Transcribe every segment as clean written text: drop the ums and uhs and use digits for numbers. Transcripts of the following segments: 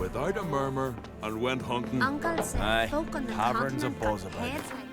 without a murmur and went hunting. Uncle said Aye, folk on the tavern's a continent buzz got about it. heads like-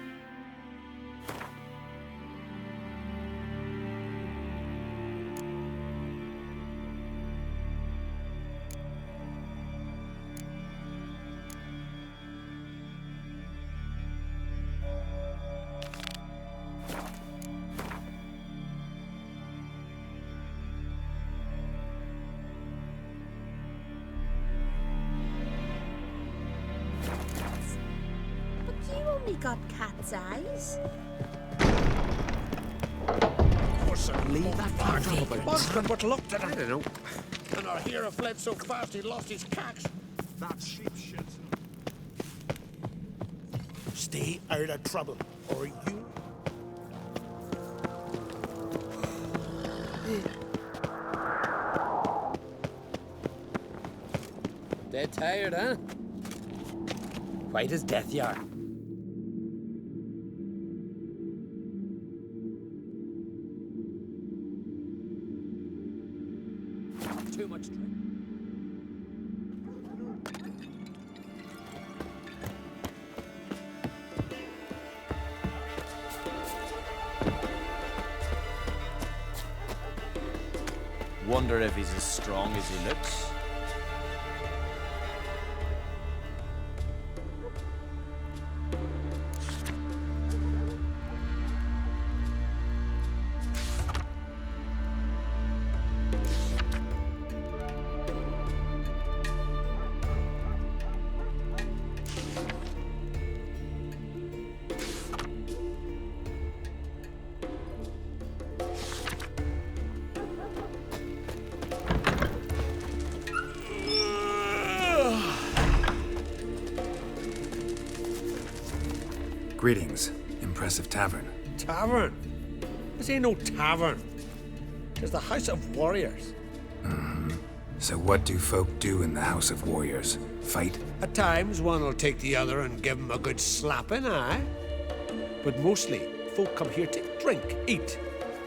But you only got cat's eyes. Leave that part of it. Bunston, but looked at I him. don't know. And our hero fled so fast he lost his cax. That's sheep shit. Stay out of trouble, or you... Dead tired, huh? White as death you are. Too much drink. Wonder if he's as strong as he looks. Greetings. Impressive tavern. Tavern? This ain't no tavern. It's the House of Warriors. So what do folk do in the House of Warriors? Fight? At times, one will take the other and give him a good slapping, aye? But mostly, folk come here to drink, eat,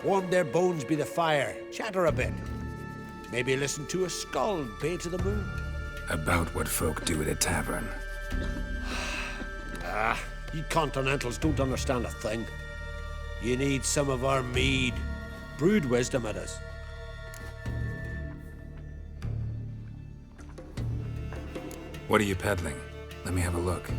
warm their bones by the fire, chatter a bit. Maybe listen to a skald bay to the moon. About what folk do at a tavern. You continentals don't understand a thing. You need some of our mead. Brewed wisdom it is. What are you peddling? Let me have a look.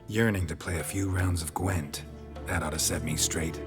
Yearning to play a few rounds of Gwent. That ought to set me straight.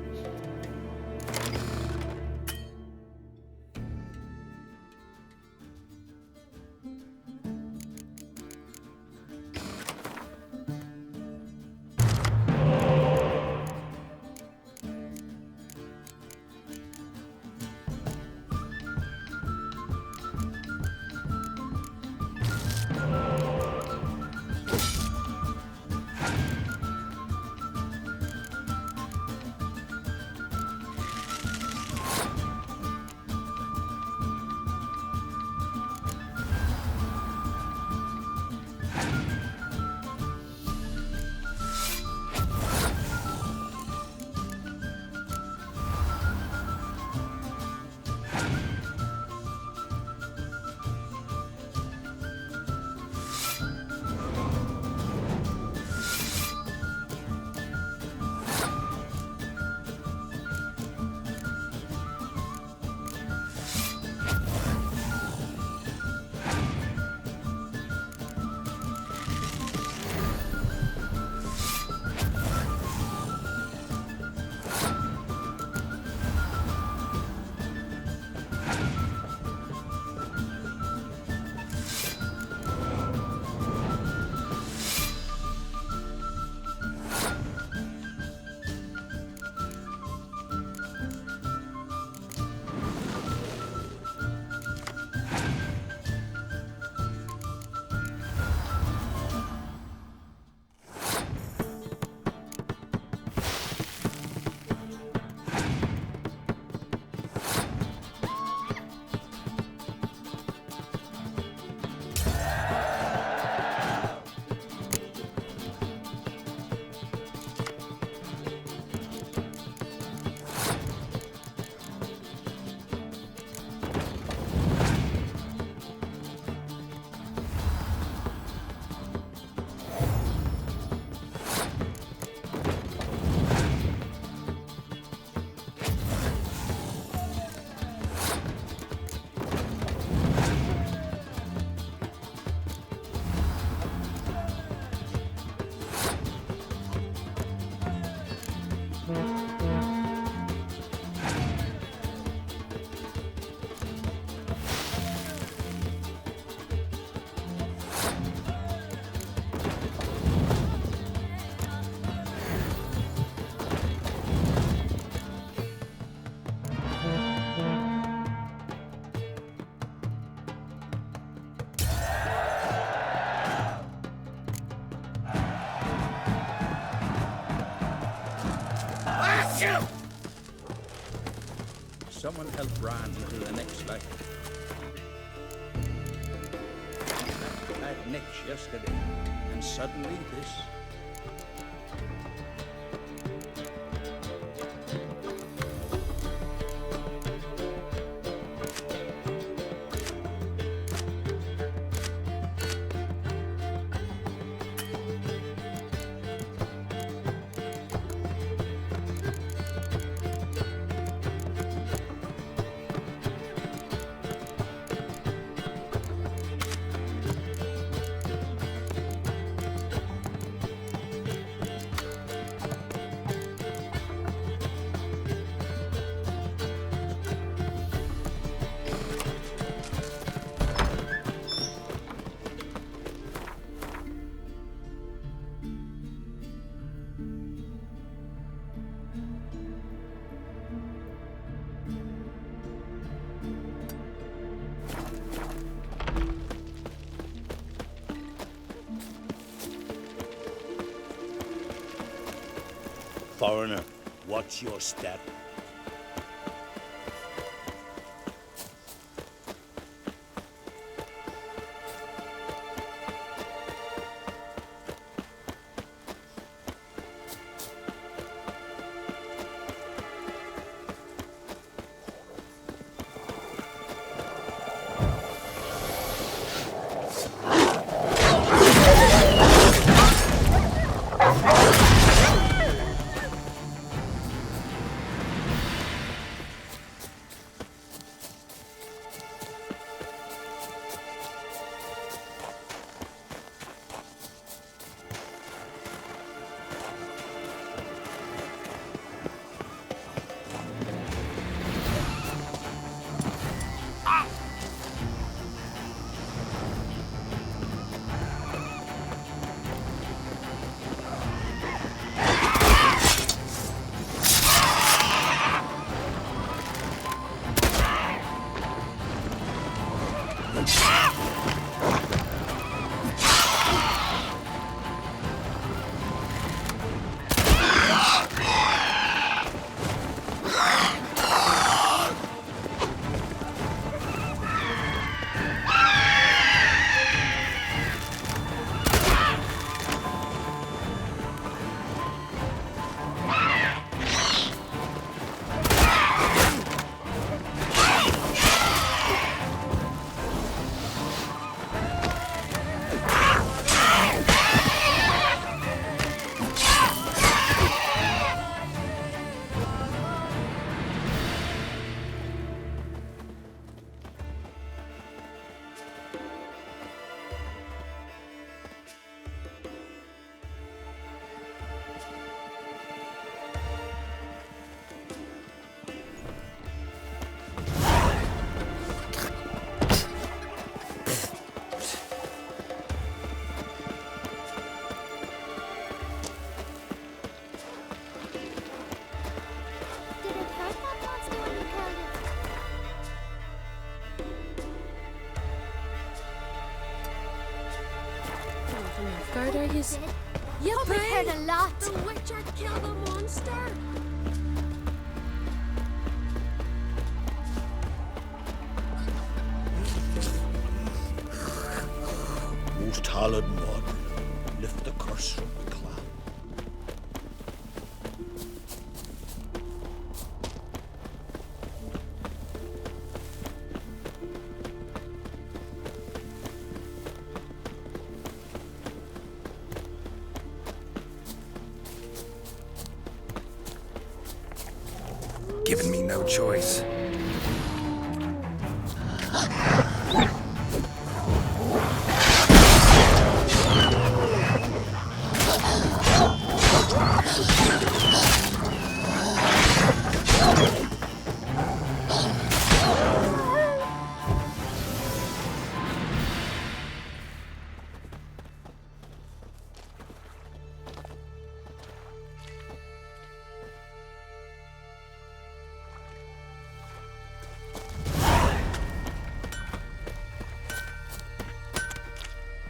Someone help Bran into the next light. I had Nick yesterday, and suddenly this. Foreigner, what's your step? Guard, are you? You Probably heard a lot. The Witcher killed the monster. Most hallowed Nod, lift the curse from the clan. Giving me no choice.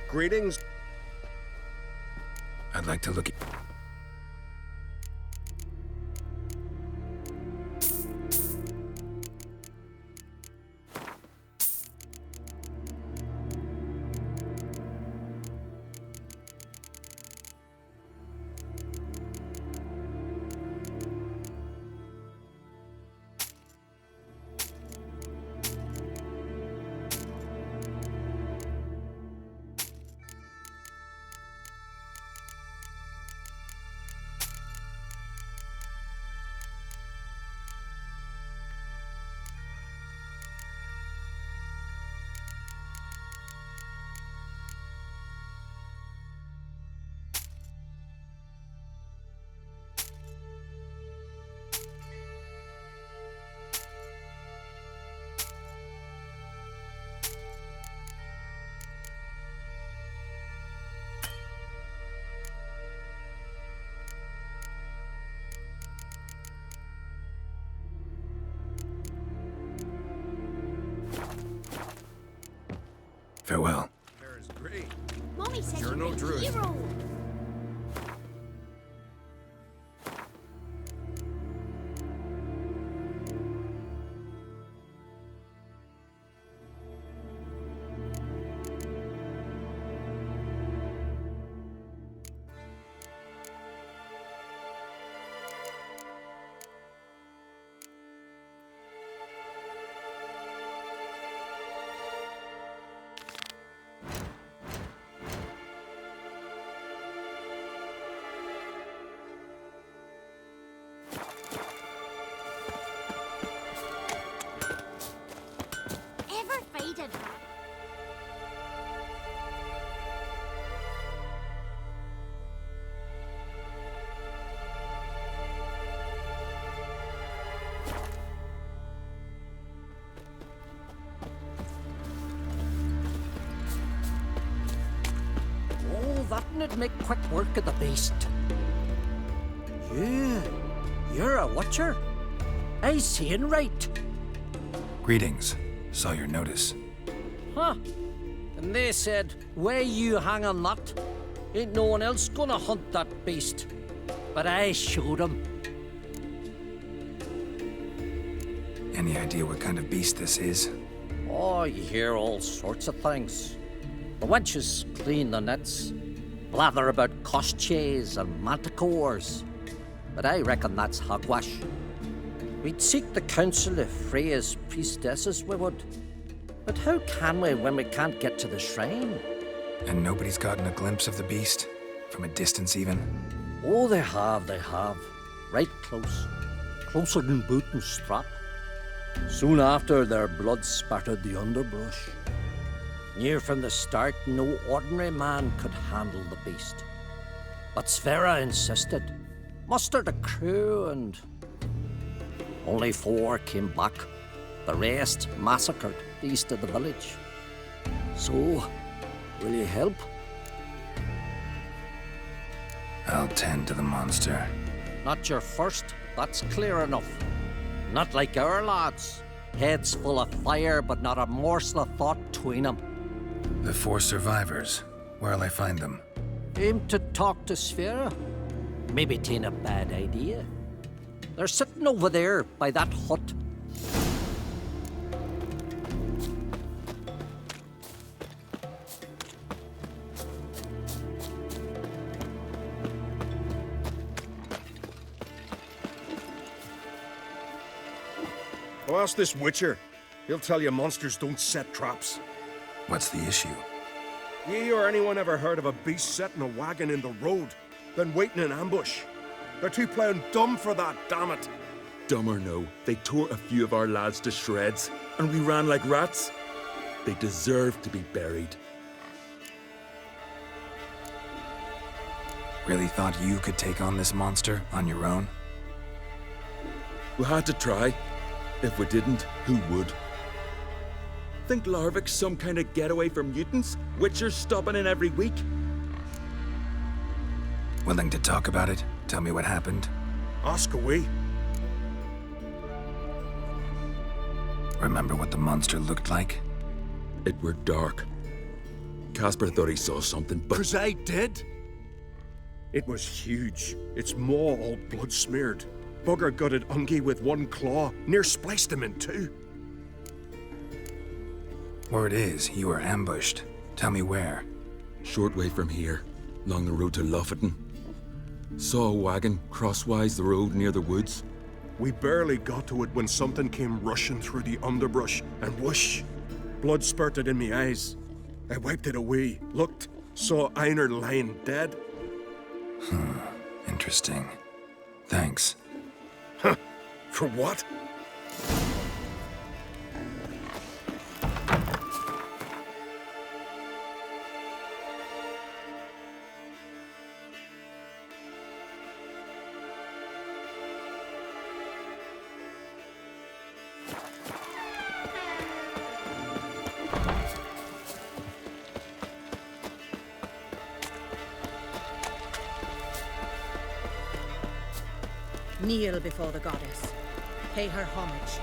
Greetings. I'd like to look at... Farewell. Mommy said You're you're no a druid. hero. Ever faded. Oh, that'd make quick work of the beast. You're a watcher. I seeing right. Greetings. Saw your notice. Huh. And they said, where you hang on that? Ain't no one else gonna hunt that beast. But I showed 'em. Any idea what kind of beast this is? Oh, you hear all sorts of things. The wenches clean the nets, blather about koshchays and manticores. But I reckon that's hogwash. We'd seek the counsel of Freya's priestesses, we would. But how can we when we can't get to the shrine? And nobody's gotten a glimpse of the beast? From a distance, even? Oh, they have. Right close. Closer than boot and strap. Soon after, their blood spattered the underbrush. Near from the start, no ordinary man could handle the beast. But Sverre insisted. Mustered a crew and... Only 4 came back. The rest massacred east of the village. So, will you help? I'll tend to the monster. Not your first, that's clear enough. Not like our lads. Heads full of fire, but not a morsel of thought between 'em. The 4 survivors. Where'll I find them? Aim to talk to Sverre? Maybe 'tain't a bad idea. They're sitting over there by that hut. Well, ask this Witcher. He'll tell you monsters don't set traps. What's the issue? Ye or anyone ever heard of a beast setting a wagon in the road, then waiting in ambush? They're too plough dumb for that, damn it. Dumb or no, they tore a few of our lads to shreds, and we ran like rats. They deserve to be buried. Really thought you could take on this monster on your own? We had to try. If we didn't, who would? Think Larvik's some kind of getaway for mutants? Witchers stopping in every week? Willing to talk about it? Tell me what happened? Ask away. Remember what the monster looked like? It were dark. Casper thought he saw something, but... 'Cause I did. It was huge. Its maw all blood smeared. Bugger gutted Ungi with 1 claw, near spliced him in 2. Word is, you were ambushed. Tell me where. Short way from here, along the road to Lofferton. Saw a wagon crosswise the road near the woods. We barely got to it when something came rushing through the underbrush, and whoosh! Blood spurted in me eyes. I wiped it away, looked, saw Einar lying dead. Interesting. Thanks. Huh? For what? Kneel before the goddess. Pay her homage.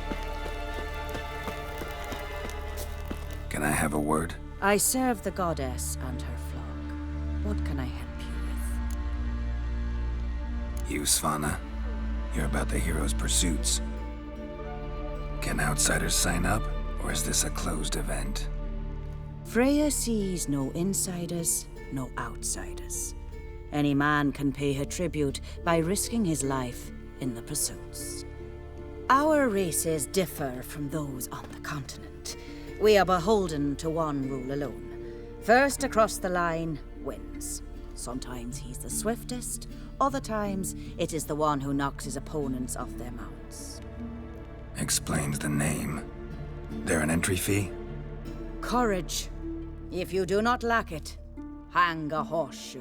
Can I have a word? I serve the goddess and her flock. What can I help you with? You, Svanna. You're about the hero's pursuits. Can outsiders sign up, or is this a closed event? Freya sees no insiders, no outsiders. Any man can pay her tribute by risking his life in the pursuits. Our races differ from those on the continent. We are beholden to one rule alone. First across the line wins. Sometimes he's the swiftest, other times it is the one who knocks his opponents off their mounts. Explains the name. There an entry fee? Courage. If you do not lack it, hang a horseshoe.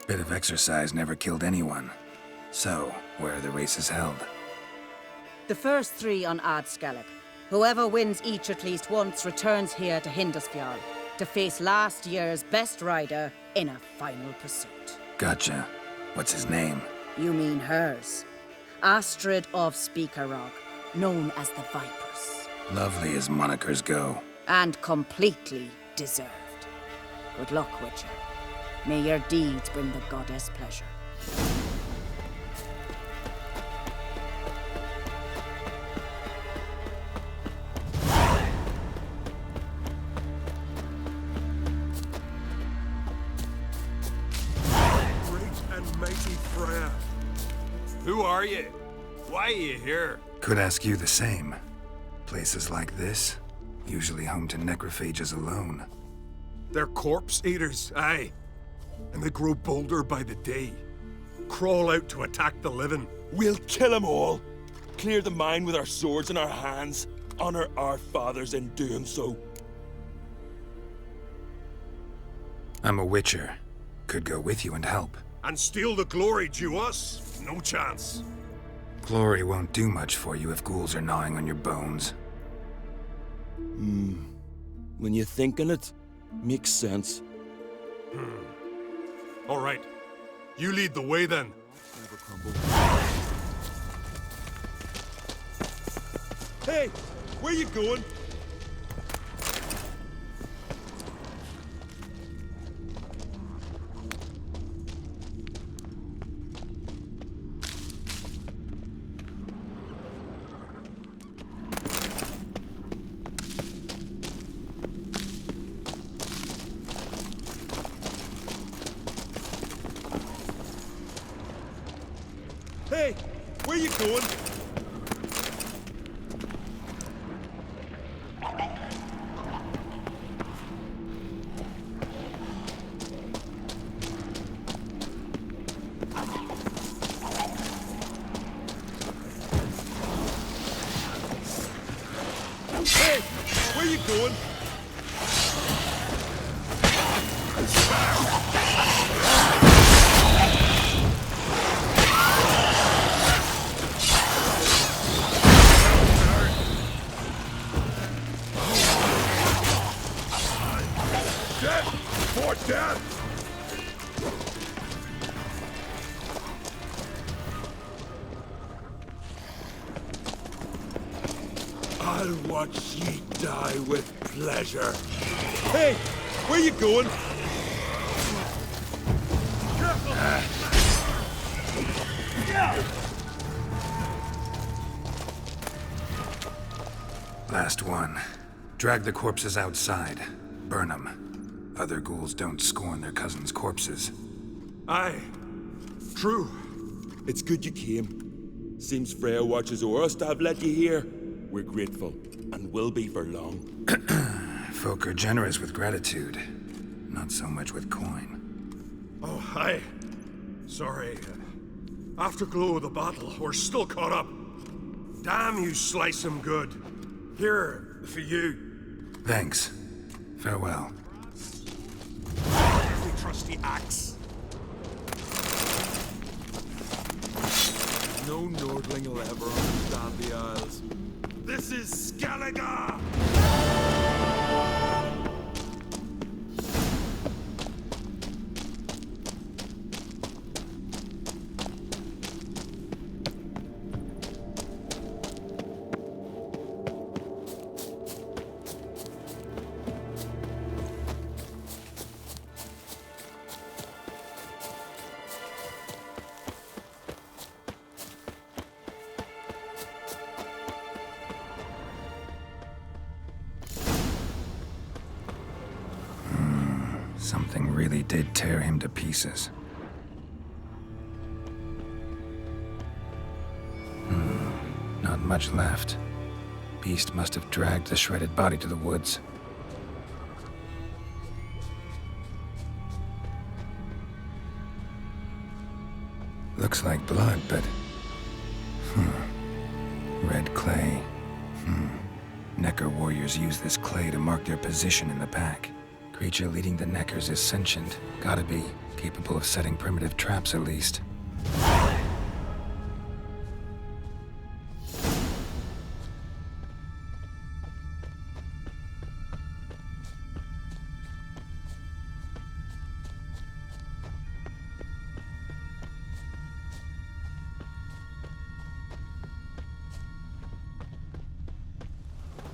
Bit of exercise never killed anyone. So, where are the races held? The first 3 on Adscalec. Whoever wins each at least once returns here to Hindisfjall to face last year's best rider in a final pursuit. Gotcha. What's his name? You mean hers. Astrid of Speakerog, known as the Vipers. Lovely as monikers go. And completely deserved. Good luck, Witcher. May your deeds bring the goddess pleasure. Who are you? Why are you here? Could ask you the same. Places like this, usually home to necrophages alone. They're corpse eaters, aye. And they grow bolder by the day. Crawl out to attack the living. We'll kill them all. Clear the mine with our swords in our hands. Honor our fathers in doing so. I'm a witcher. Could go with you and help. And steal the glory due us? No chance. Glory won't do much for you if ghouls are gnawing on your bones. When you think on it, makes sense. All right. You lead the way then. Hey, where you going? Hey, where you going? Hey, where you going? I'll watch ye die with pleasure. Hey, where you going? Last one. Drag the corpses outside. Burn them. Other ghouls don't scorn their cousins' corpses. Aye. True. It's good you came. Seems Freya watches o'er us to have led you here. We're grateful, and will be for long. Folk are generous with gratitude. Not so much with coin. Oh, aye. Sorry. Afterglow of the battle, we're still caught up. Damn, you slice 'em good. Here, for you. Thanks. Farewell. Every trusty axe. No Nordling will ever understand the Isles. This is Skellige! Something really did tear him to pieces. Not much left. Beast must have dragged the shredded body to the woods. Looks like blood, but... Red clay. Necker warriors use this clay to mark their position in the pack. Creature leading the Neckers is sentient. Gotta be. Capable of setting primitive traps, at least.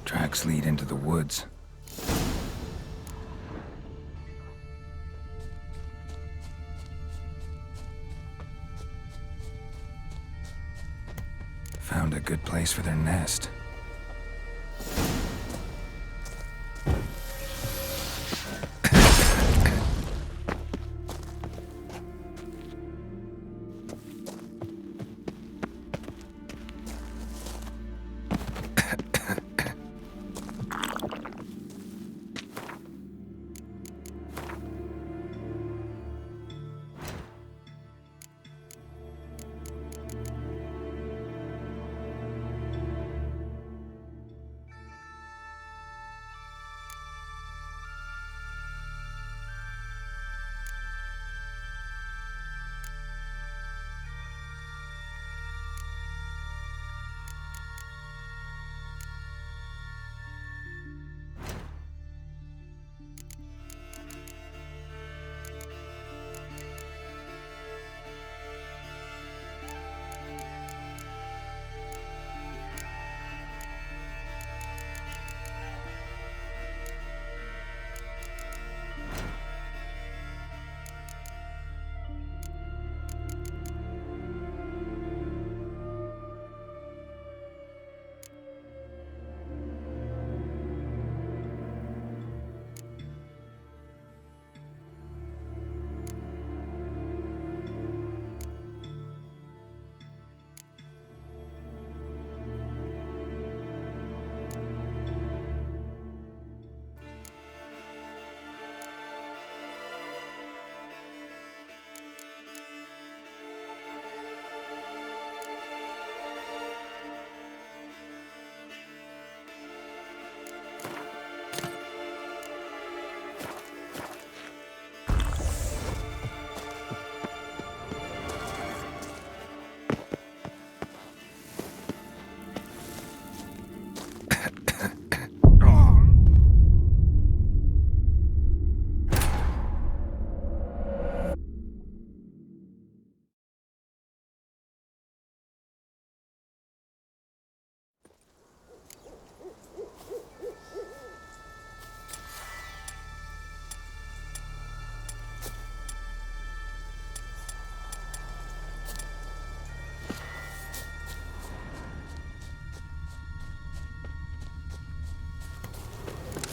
Tracks lead into the woods. Found a good place for their nest.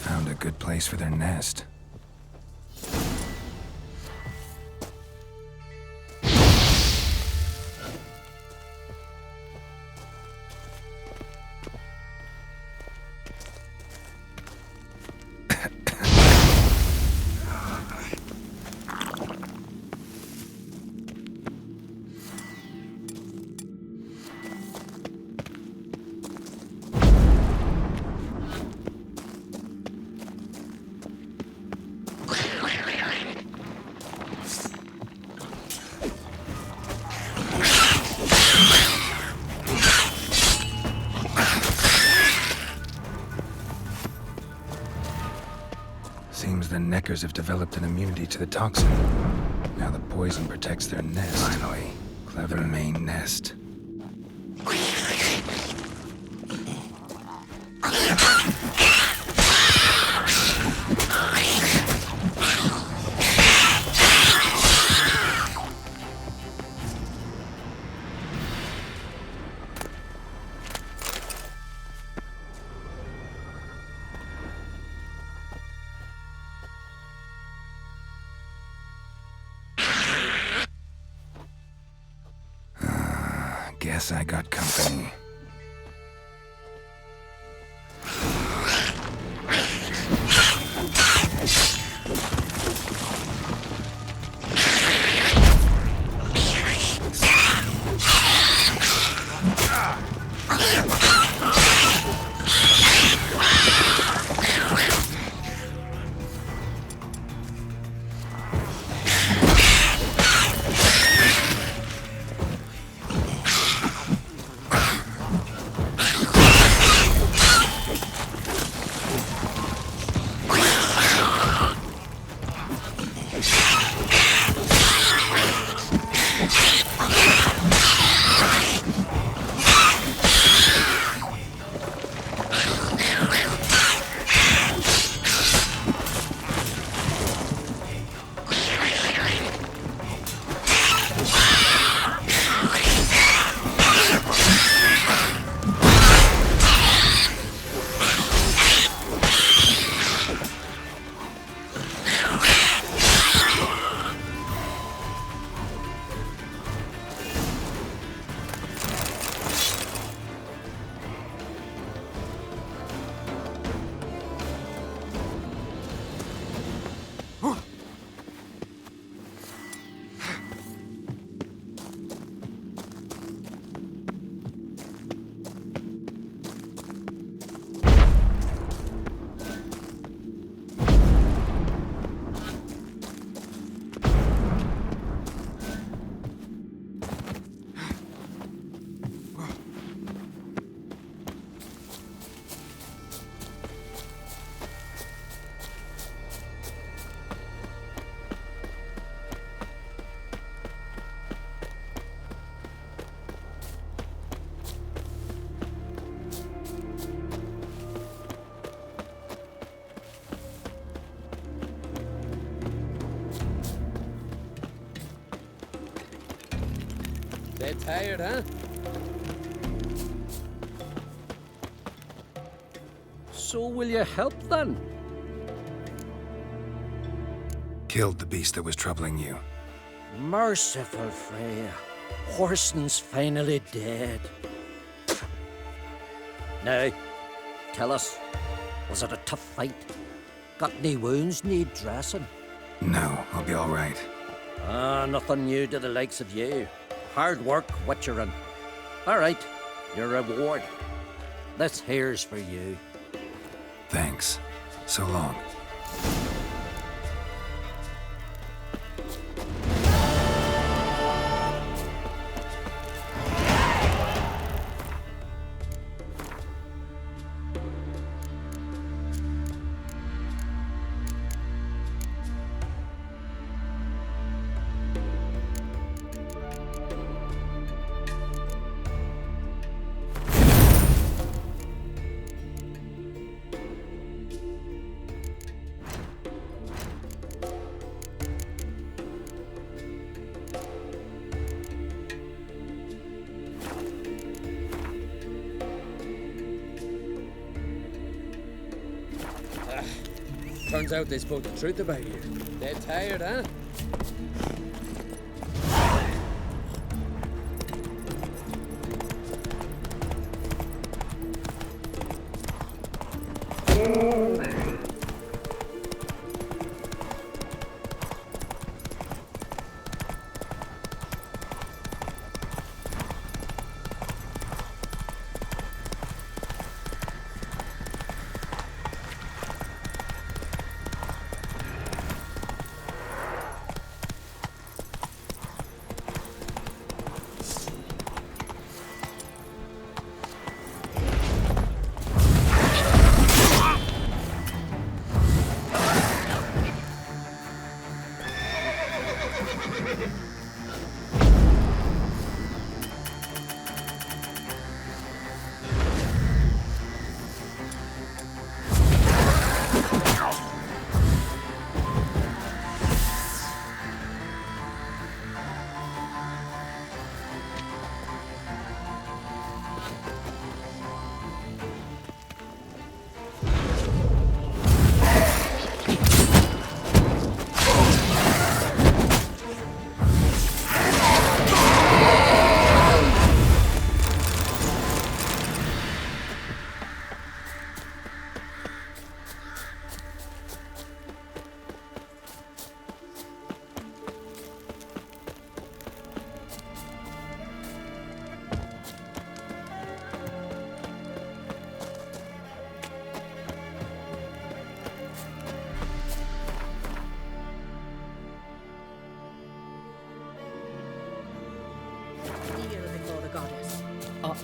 Found a good place for their nest. Seems the Neckers have developed an immunity to the toxin. Now the poison protects their nest. Finally. Clever main nest. Guess I got company. Dead tired, huh? So will you help then? Killed the beast that was troubling you. Merciful Freya. Horson's finally dead. Now, tell us, was it a tough fight? Got any wounds need dressing? No, I'll be all right. Nothing new to the likes of you. Hard work, witcherin'. All right, your reward. This here's for you. Thanks. So long. Turns out they spoke the truth about you. Dead tired, huh?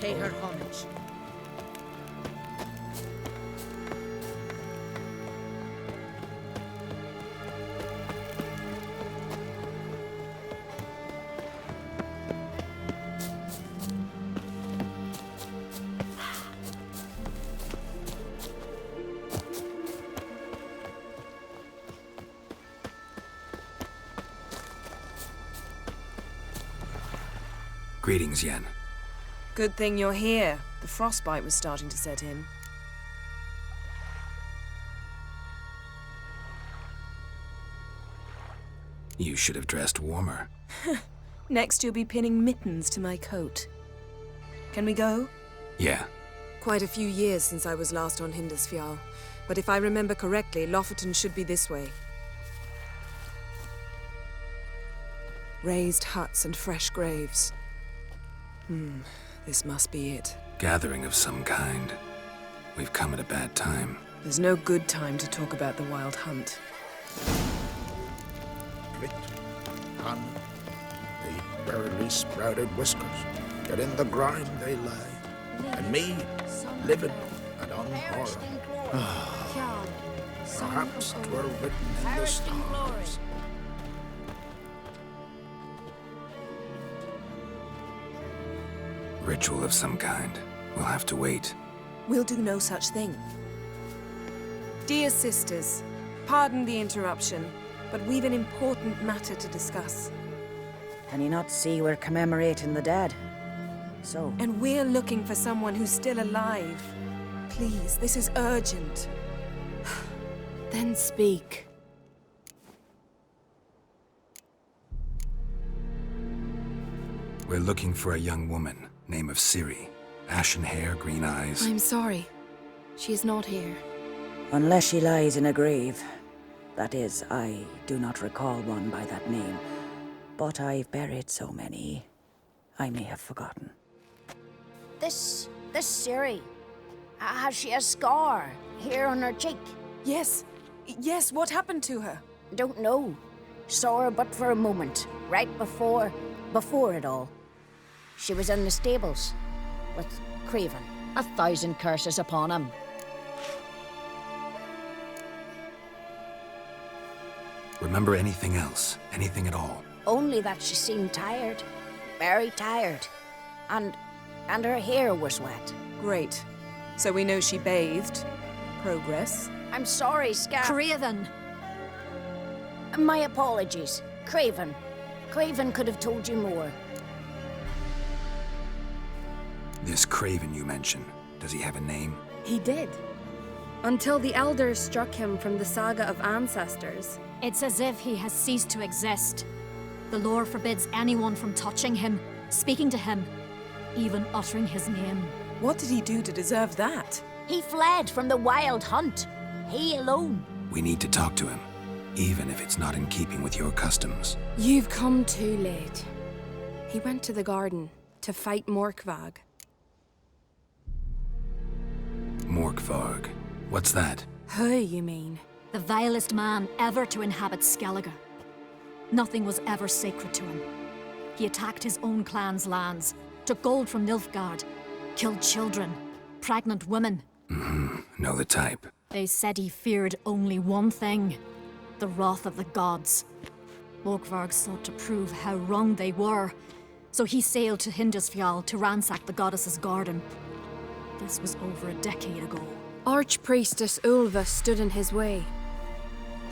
Pay her homage. Greetings, Yen. Good thing you're here. The frostbite was starting to set in. You should have dressed warmer. Next you'll be pinning mittens to my coat. Can we go? Yeah. Quite a few years since I was last on Hindisfjall, but if I remember correctly, Lofoten should be this way. Raised huts and fresh graves. This must be it. Gathering of some kind. We've come at a bad time. There's no good time to talk about the Wild Hunt. Grit, Han, they barely sprouted whiskers, yet in the grime they lie. And me, living and unharmed. Perhaps 'twere written in the stars. Ritual of some kind. We'll have to wait. We'll do no such thing. Dear sisters, pardon the interruption, but we've an important matter to discuss. Can you not see we're commemorating the dead? So? And we're looking for someone who's still alive. Please, this is urgent. Then speak. We're looking for a young woman, name of Ciri. Ashen hair, green eyes. I'm sorry. She is not here. Unless she lies in a grave. That is, I do not recall one by that name. But I've buried so many, I may have forgotten. This Ciri, has she a scar here on her cheek? Yes. Yes, what happened to her? Don't know. Saw her but for a moment, right before it all. She was in the stables with Craven. 1,000 curses upon him. Remember anything else? Anything at all? Only that she seemed tired. Very tired. And her hair was wet. Great. So we know she bathed. Progress. I'm sorry, Scar. Craven! My apologies. Craven. Craven could have told you more. This Craven you mentioned, does he have a name? He did. Until the elders struck him from the saga of ancestors. It's as if he has ceased to exist. The lore forbids anyone from touching him, speaking to him, even uttering his name. What did he do to deserve that? He fled from the Wild Hunt. He alone. We need to talk to him, even if it's not in keeping with your customs. You've come too late. He went to the garden to fight Morkvarg. Morkvarg. What's that? Who, you mean? The vilest man ever to inhabit Skellige. Nothing was ever sacred to him. He attacked his own clan's lands, took gold from Nilfgaard, killed children, pregnant women. Know the type. They said he feared only one thing, the wrath of the gods. Morkvarg sought to prove how wrong they were, so he sailed to Hindisfjall to ransack the goddess's garden. This was over a decade ago. Archpriestess Ulva stood in his way.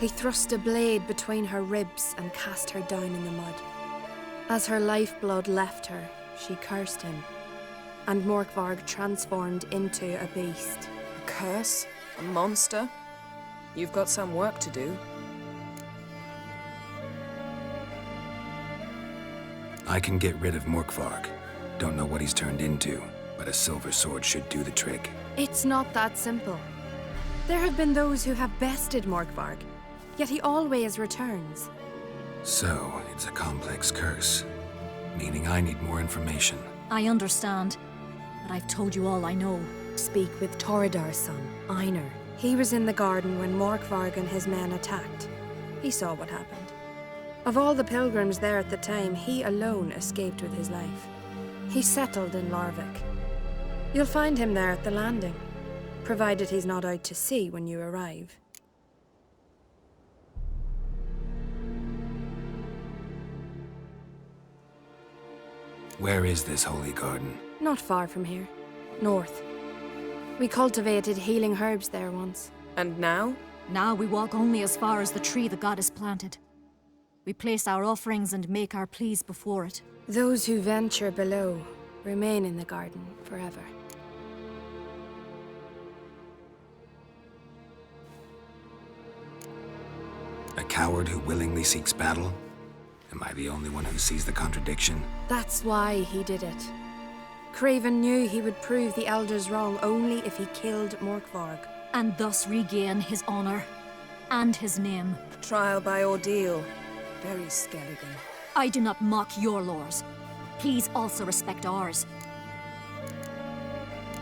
He thrust a blade between her ribs and cast her down in the mud. As her lifeblood left her, she cursed him, and Morkvarg transformed into a beast. A curse? A monster? You've got some work to do. I can get rid of Morkvarg. Don't know what he's turned into, but a silver sword should do the trick. It's not that simple. There have been those who have bested Morkvarg, yet he always returns. So, it's a complex curse, meaning I need more information. I understand, but I've told you all I know. Speak with Torridar's son, Einar. He was in the garden when Morkvarg and his men attacked. He saw what happened. Of all the pilgrims there at the time, he alone escaped with his life. He settled in Larvik, You'll find him there at the landing, provided he's not out to sea when you arrive. Where is this holy garden? Not far from here. North. We cultivated healing herbs there once. And now? Now we walk only as far as the tree the goddess planted. We place our offerings and make our pleas before it. Those who venture below remain in the garden forever. A coward who willingly seeks battle? Am I the only one who sees the contradiction? That's why he did it. Craven knew he would prove the elders wrong only if he killed Morkvarg. And thus regain his honor and his name. Trial by ordeal. Very Skelligan. I do not mock your laws. Please also respect ours.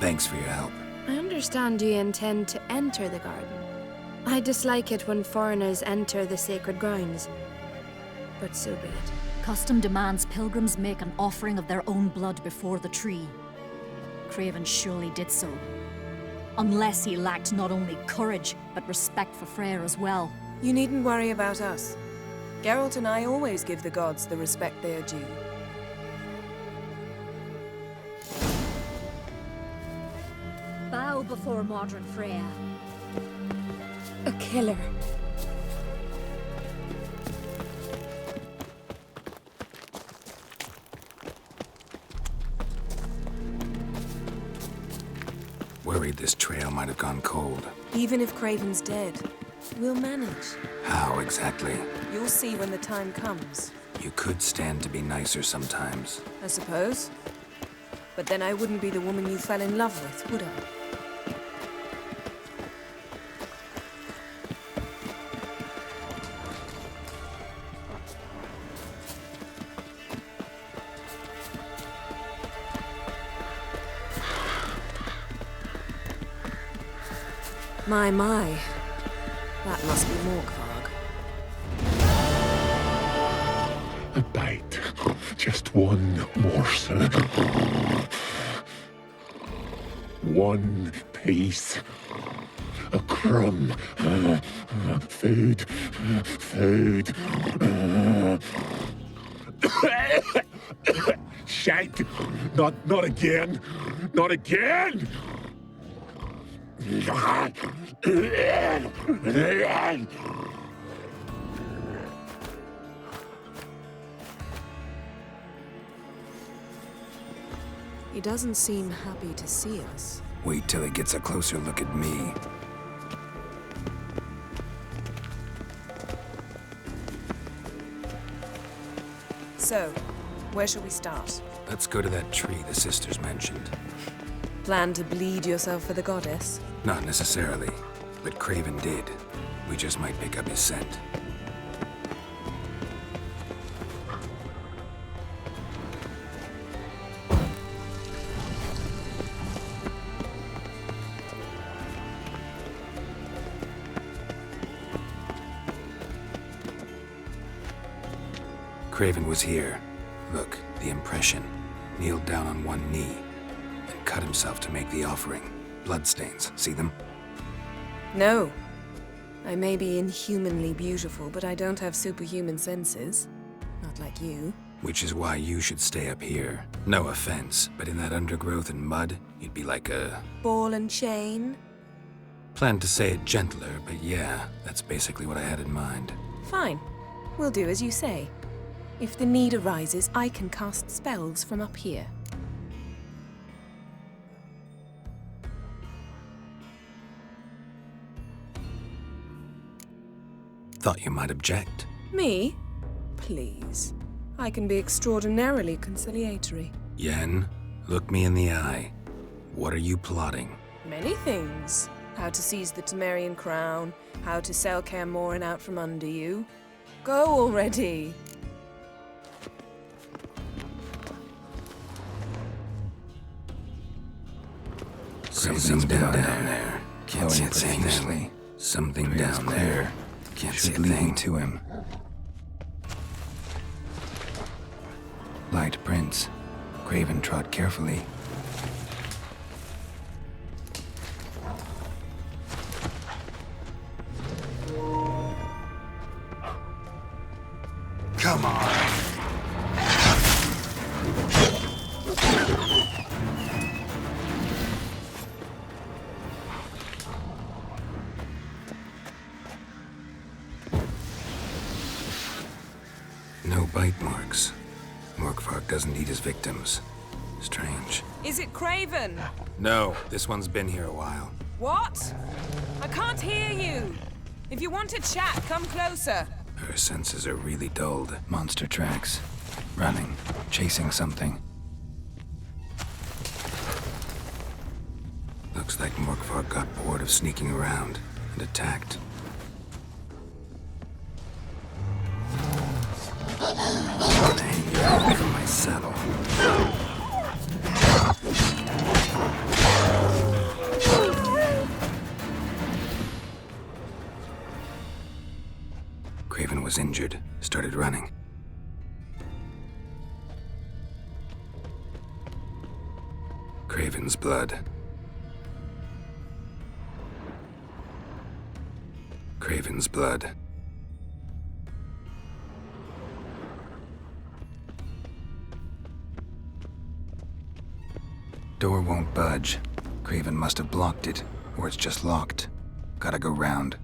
Thanks for your help. I understand you intend to enter the garden. I dislike it when foreigners enter the sacred grounds. But so be it. Custom demands pilgrims make an offering of their own blood before the tree. Craven surely did so. Unless he lacked not only courage, but respect for Freyr as well. You needn't worry about us. Geralt and I always give the gods the respect they are due. Bow before Modron Freya. A killer. Worried this trail might have gone cold. Even if Craven's dead, we'll manage. How exactly? You'll see when the time comes. You could stand to be nicer sometimes. I suppose. But then I wouldn't be the woman you fell in love with, would I? My. That must be Morkvarg. A bite. Just one morsel. One piece. A crumb. Food. Food. Shite. Not again. Not again! He doesn't seem happy to see us. Wait till he gets a closer look at me. So, where shall we start? Let's go to that tree the sisters mentioned. Plan to bleed yourself for the goddess? Not necessarily, but Craven did. We just might pick up his scent. Craven was here. Look, the impression. Kneeled down on one knee and cut himself to make the offering. Bloodstains, see them? No. I may be inhumanly beautiful, but I don't have superhuman senses. Not like you. Which is why you should stay up here. No offense, but in that undergrowth and mud, you'd be like a... Ball and chain? Planned to say it gentler, but yeah, that's basically what I had in mind. Fine. We'll do as you say. If the need arises, I can cast spells from up here. Thought you might object. Me? Please. I can be extraordinarily conciliatory. Yen, look me in the eye. What are you plotting? Many things. How to seize the Temerian crown, how to sell Kaer Morhen out from under you. Go already! Something down there. Can't see a thing. Something down there. Can't see a thing to him. Light prints. Craven trod carefully. Come on. No bite marks. Morkvark doesn't eat his victims. Strange. Is it Craven? No, this one's been here a while. What? I can't hear you. If you want to chat, come closer. Her senses are really dulled. Monster tracks. Running. Chasing something. Looks like Morkvark got bored of sneaking around and attacked. Hang your head from my saddle. Craven was injured, started running. Craven's blood. Craven's blood. Door won't budge. Craven must have blocked it, or it's just locked. Gotta go round.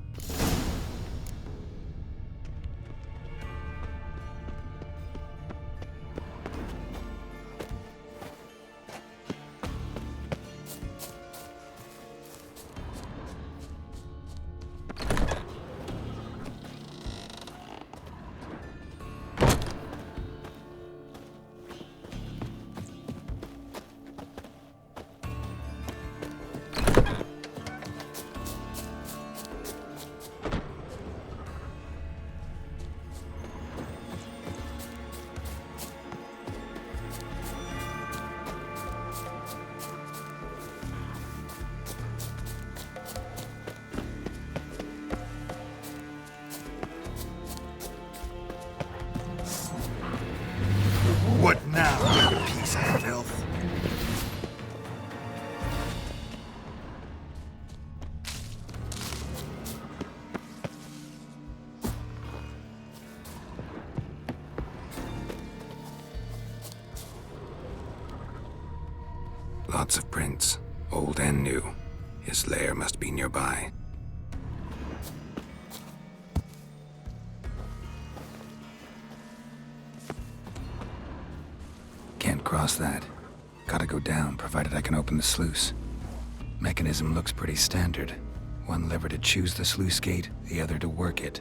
What now, you piece of filth? Lots of prints, old and new. His lair must be nearby. Can't cross that. Gotta go down, provided I can open the sluice. Mechanism looks pretty standard. One lever to choose the sluice gate, the other to work it.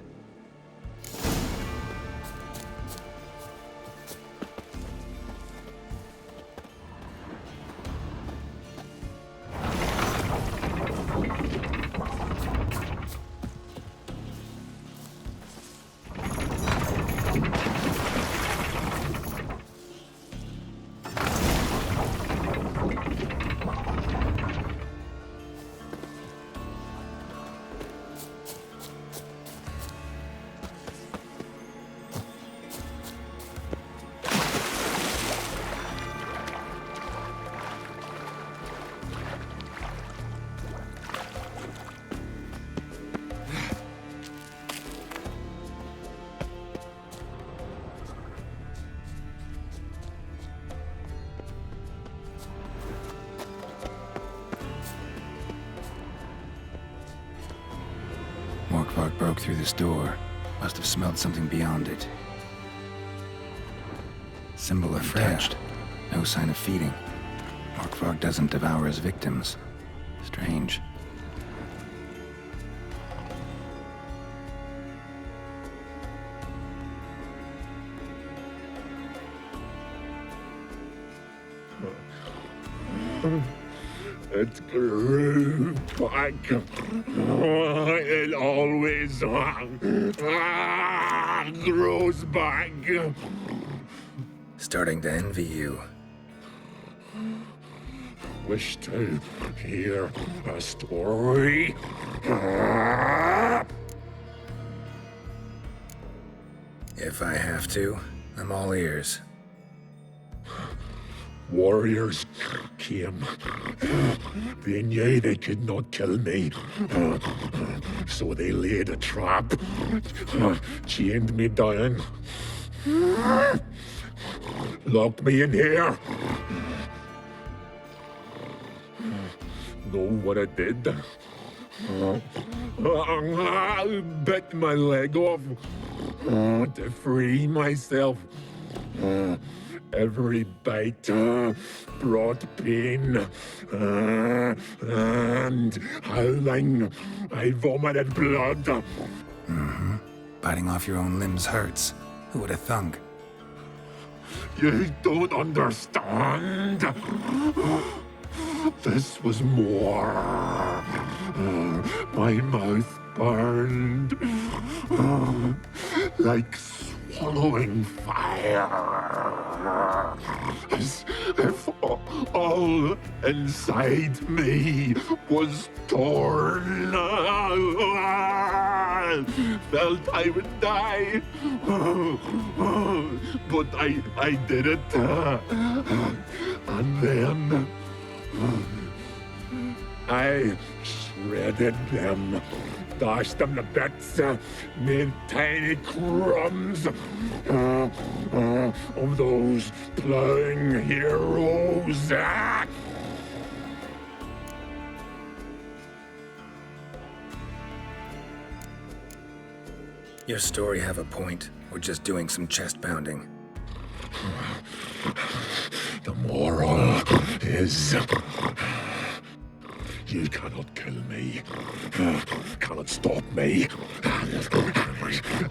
Morkvark broke through this door. Must have smelled something beyond it. Symbol of touched. No sign of feeding. Morkvark doesn't devour his victims. Strange. It grew back. It always grows back. Starting to envy you. Wish to hear a story? If I have to, I'm all ears. Warriors came. They knew they could not kill me. So they laid a trap. Chained me down. Locked me in here. Know what I did? I bit my leg off to free myself. Every bite brought pain, and howling, I vomited blood. Mm-hmm. Biting off your own limbs hurts. Who would have thunk? You don't understand. This was more. My mouth burned like swallowing fire. As if all inside me was torn. Felt I would die, but I did it. And then I shredded them, dashed them to bits, made tiny crumbs of those plowing heroes. Your story have a point. We're just doing some chest pounding. The moral is you cannot kill me, cannot stop me.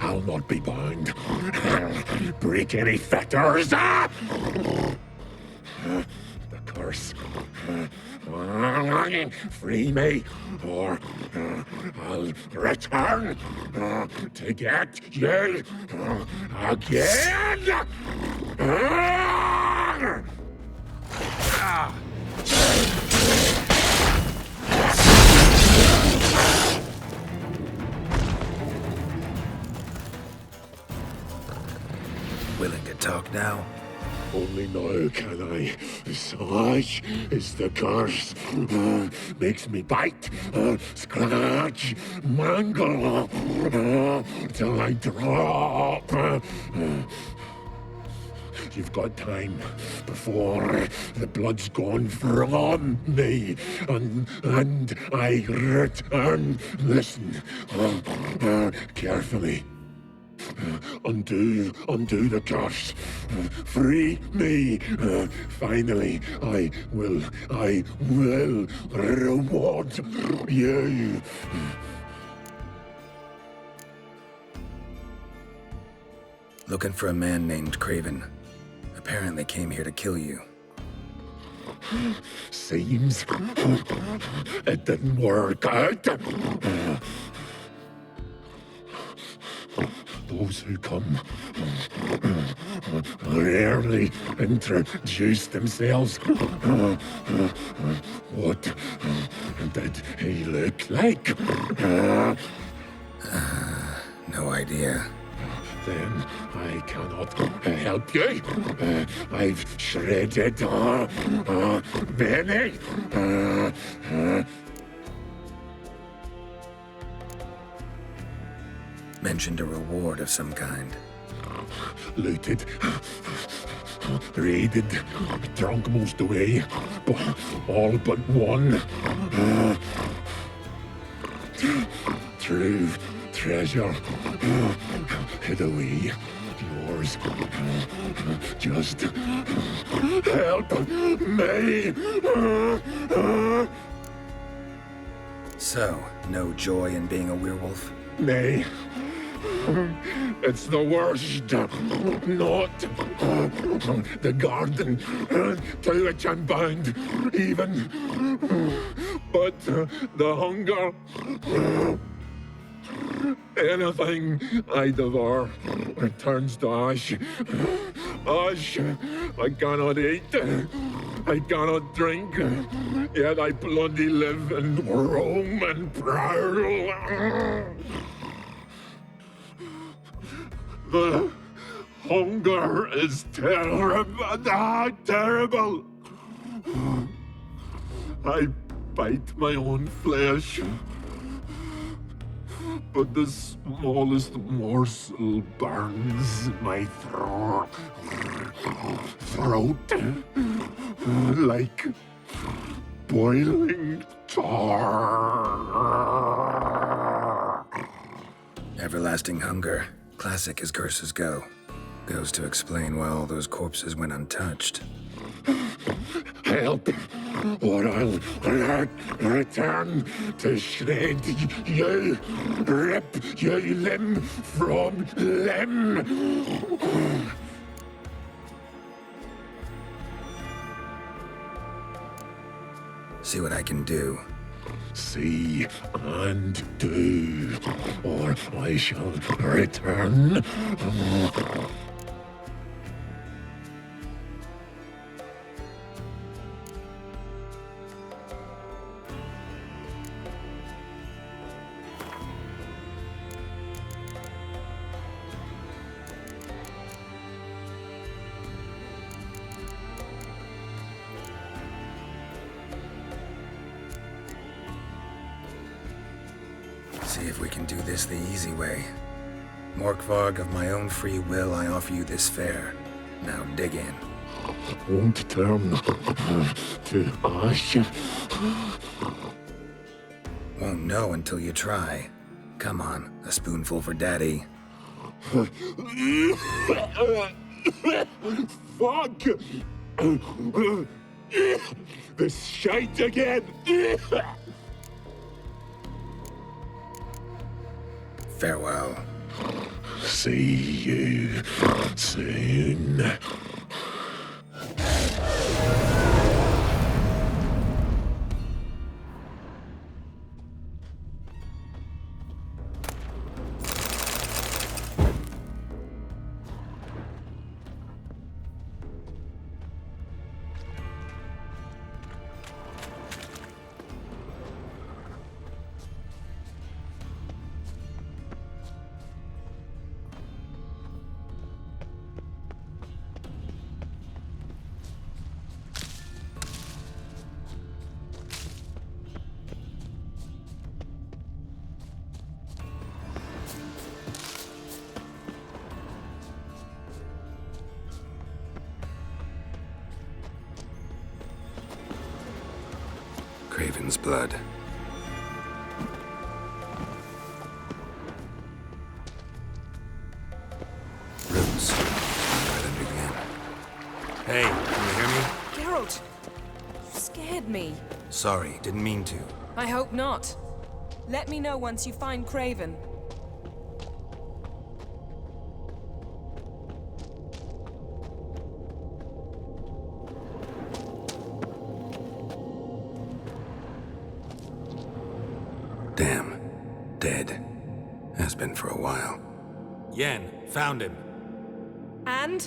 I'll not be bound. Break any fetters. The curse. Free me, or I'll return to get you again. Willing to talk now? Only now can I. Such is the curse. Makes me bite, scratch, mangle, till I drop. You've got time before the blood's gone from me, and I return. Listen carefully. Undo the curse. Free me. Finally, I will reward you. Looking for a man named Craven. Apparently came here to kill you. Seems it didn't work out. Those who come rarely introduce themselves. What did he look like? No idea. Then I cannot help you. I've shredded many. Mentioned a reward of some kind. Looted, raided, drunk most away, all but one. True treasure hid away. Yours. Just help me. So, no joy in being a werewolf? Nay. It's the worst. Not the garden to which I'm bound, even. But the hunger. Anything I devour turns to ash. Ash I cannot eat. I cannot drink. Yet I bloody live and roam and prowl. The hunger is terrible. I bite my own flesh. but the smallest morsel burns my throat like boiling tar. Everlasting hunger, classic as curses go. Goes to explain why all those corpses went untouched. Help, or I'll return to shred you, rip you limb from limb. See what I can do. See and do, or I shall return. See if we can do this the easy way. Morkvarg, of my own free will, I offer you this fare. Now dig in. Won't turn to ash. Won't know until you try. Come on, a spoonful for Daddy. Fuck! This shite again! Farewell. See you soon. Craven's blood. Roots. Where them begin. Hey, can you hear me? Geralt, you scared me. Sorry, didn't mean to. I hope not. Let me know once you find Craven. Damn. Dead. Has been for a while. Yen, found him. And?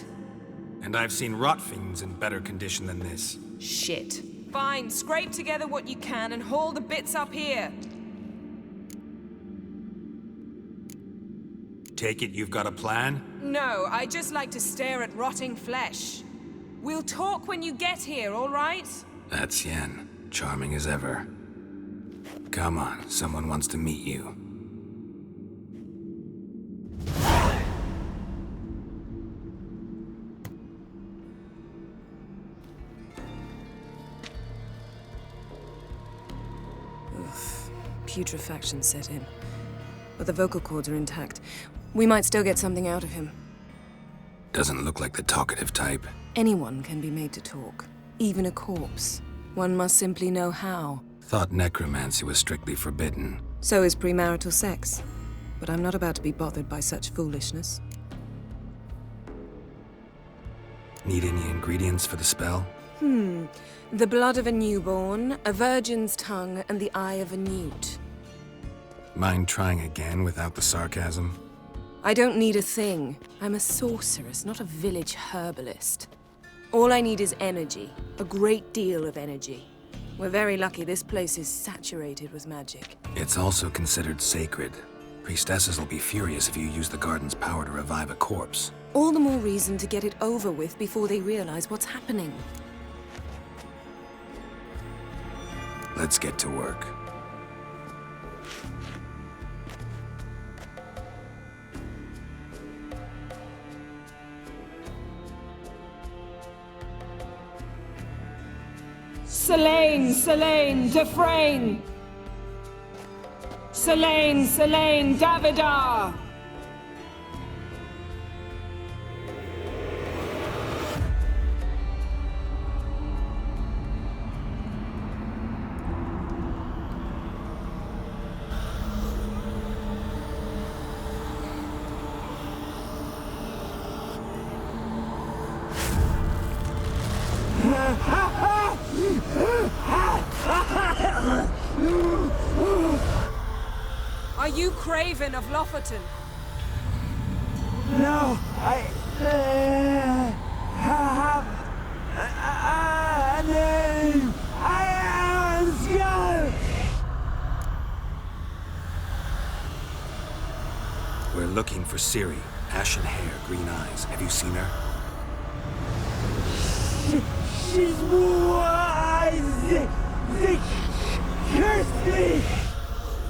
And I've seen rot fiends in better condition than this. Shit. Fine, scrape together what you can and haul the bits up here. Take it you've got a plan? No, I just like to stare at rotting flesh. We'll talk when you get here, all right? That's Yen. Charming as ever. Come on, someone wants to meet you. Putrefaction set in. But the vocal cords are intact. We might still get something out of him. Doesn't look like the talkative type. Anyone can be made to talk. Even a corpse. One must simply know how. Thought necromancy was strictly forbidden. So is premarital sex. But I'm not about to be bothered by such foolishness. Need any ingredients for the spell? The blood of a newborn, a virgin's tongue, and the eye of a newt. Mind trying again without the sarcasm? I don't need a thing. I'm a sorceress, not a village herbalist. All I need is energy. A great deal of energy. We're very lucky this place is saturated with magic. It's also considered sacred. Priestesses will be furious if you use the garden's power to revive a corpse. All the more reason to get it over with before they realize what's happening. Let's get to work. Selene, Selene, Dufresne! Selene, Selene, Davidar! Are you Craven of Lofoten? No, I have a name. I am Skjall. We're looking for Ciri. Ashen hair, green eyes. Have you seen her? She's wise. They cursed me.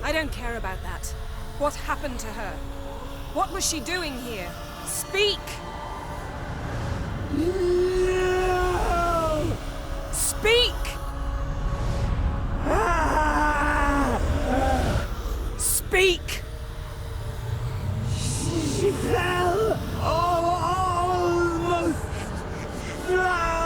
I don't care about that. What happened to her? What was she doing here? Speak! No! Speak! Speak! She fell almost drowned.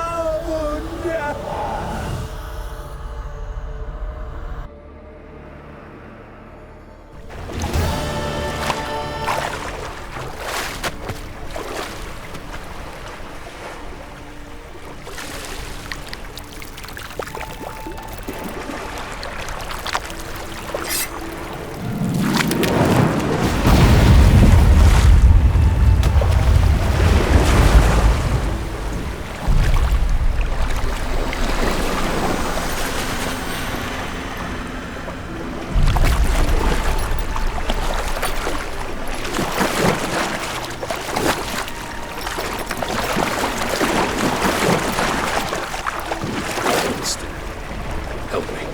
Help me.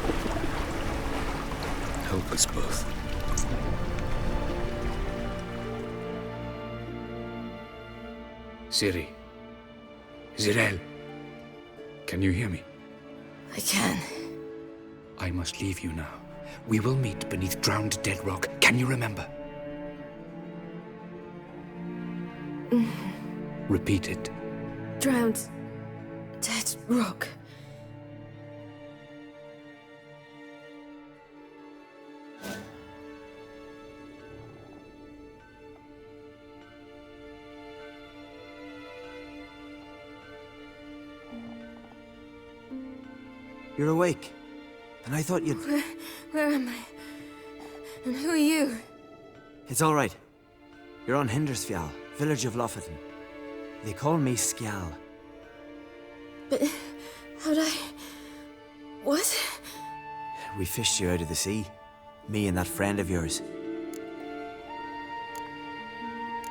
Help us both. Ciri. Zirael. Can you hear me? I can. I must leave you now. We will meet beneath drowned dead rock. Can you remember? Repeat it. Drowned. Dead rock. You're awake. And I thought you'd... Where am I? And who are you? It's all right. You're on Hindersfjall, village of Lofoten. They call me Skjall. But how'd I... What? We fished you out of the sea. Me and that friend of yours.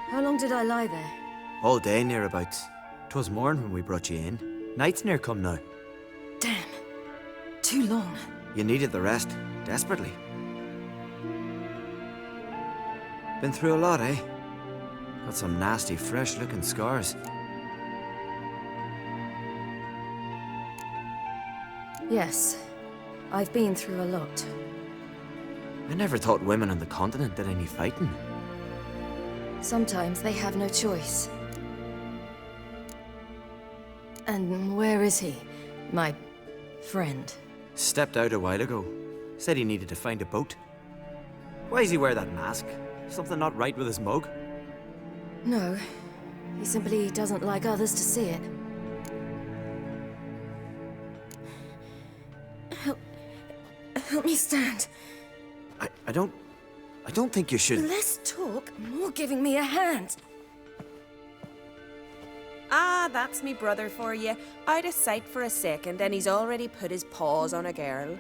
How long did I lie there? All day nearabouts. 'Twas morn when we brought you in. Night's near come now. Damn. Too long. You needed the rest, desperately. Been through a lot, eh? Got some nasty, fresh-looking scars. Yes. I've been through a lot. I never thought women on the continent did any fighting. Sometimes they have no choice. And where is he? My friend. Stepped out a while ago. Said he needed to find a boat. Why does he wear that mask? Something not right with his mug? No. He simply doesn't like others to see it. Help me stand. I don't think you should... Less talk, more giving me a hand. Ah, that's me brother for you. Out of sight for a second, and he's already put his paws on a girl.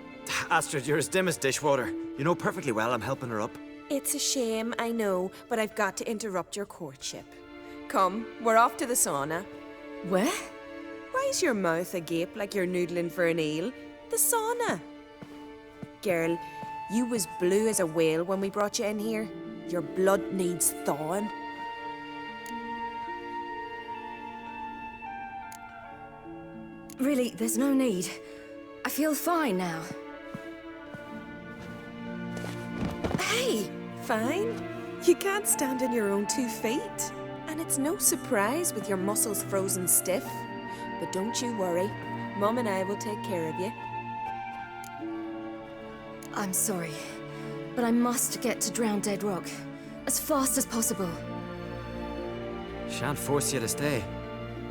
Astrid, you're as dim as dishwater. You know perfectly well I'm helping her up. It's a shame, I know, but I've got to interrupt your courtship. Come, we're off to the sauna. Where? Why's your mouth agape like you're noodling for an eel? The sauna. Girl, you was blue as a whale when we brought you in here. Your blood needs thawing. Really, there's no need. I feel fine now. Hey, fine? You can't stand on your own 2 feet. And it's no surprise with your muscles frozen stiff. But don't you worry. Mum and I will take care of you. I'm sorry, but I must get to Drowned Dead Rock as fast as possible. Shan't force you to stay.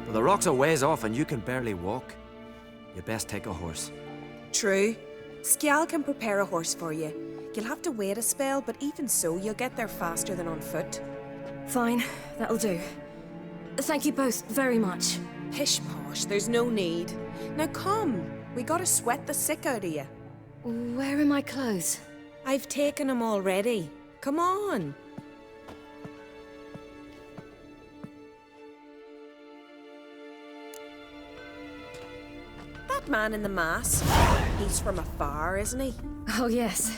But the rock's a ways off and you can barely walk. You best take a horse. True. Skjal can prepare a horse for you. You'll have to wait a spell, but even so, you'll get there faster than on foot. Fine, that'll do. Thank you both very much. Pish posh, there's no need. Now come, we gotta sweat the sick out of you. Where are my clothes? I've taken them already. Come on. That man in the mask, he's from afar, isn't he? Oh yes,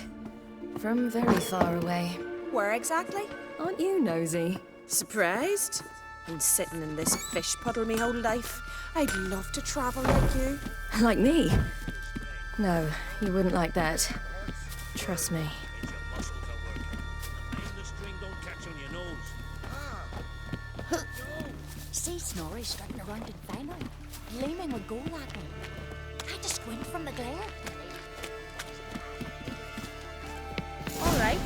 from very far away. Where exactly? Aren't you nosy? Surprised? Been sitting in this fish puddle me whole life. I'd love to travel like you. Like me? No, you wouldn't like that. Trust me. See Snorri strutting around in finery, gleaming with gold at him. Had to squint from the glare. All right,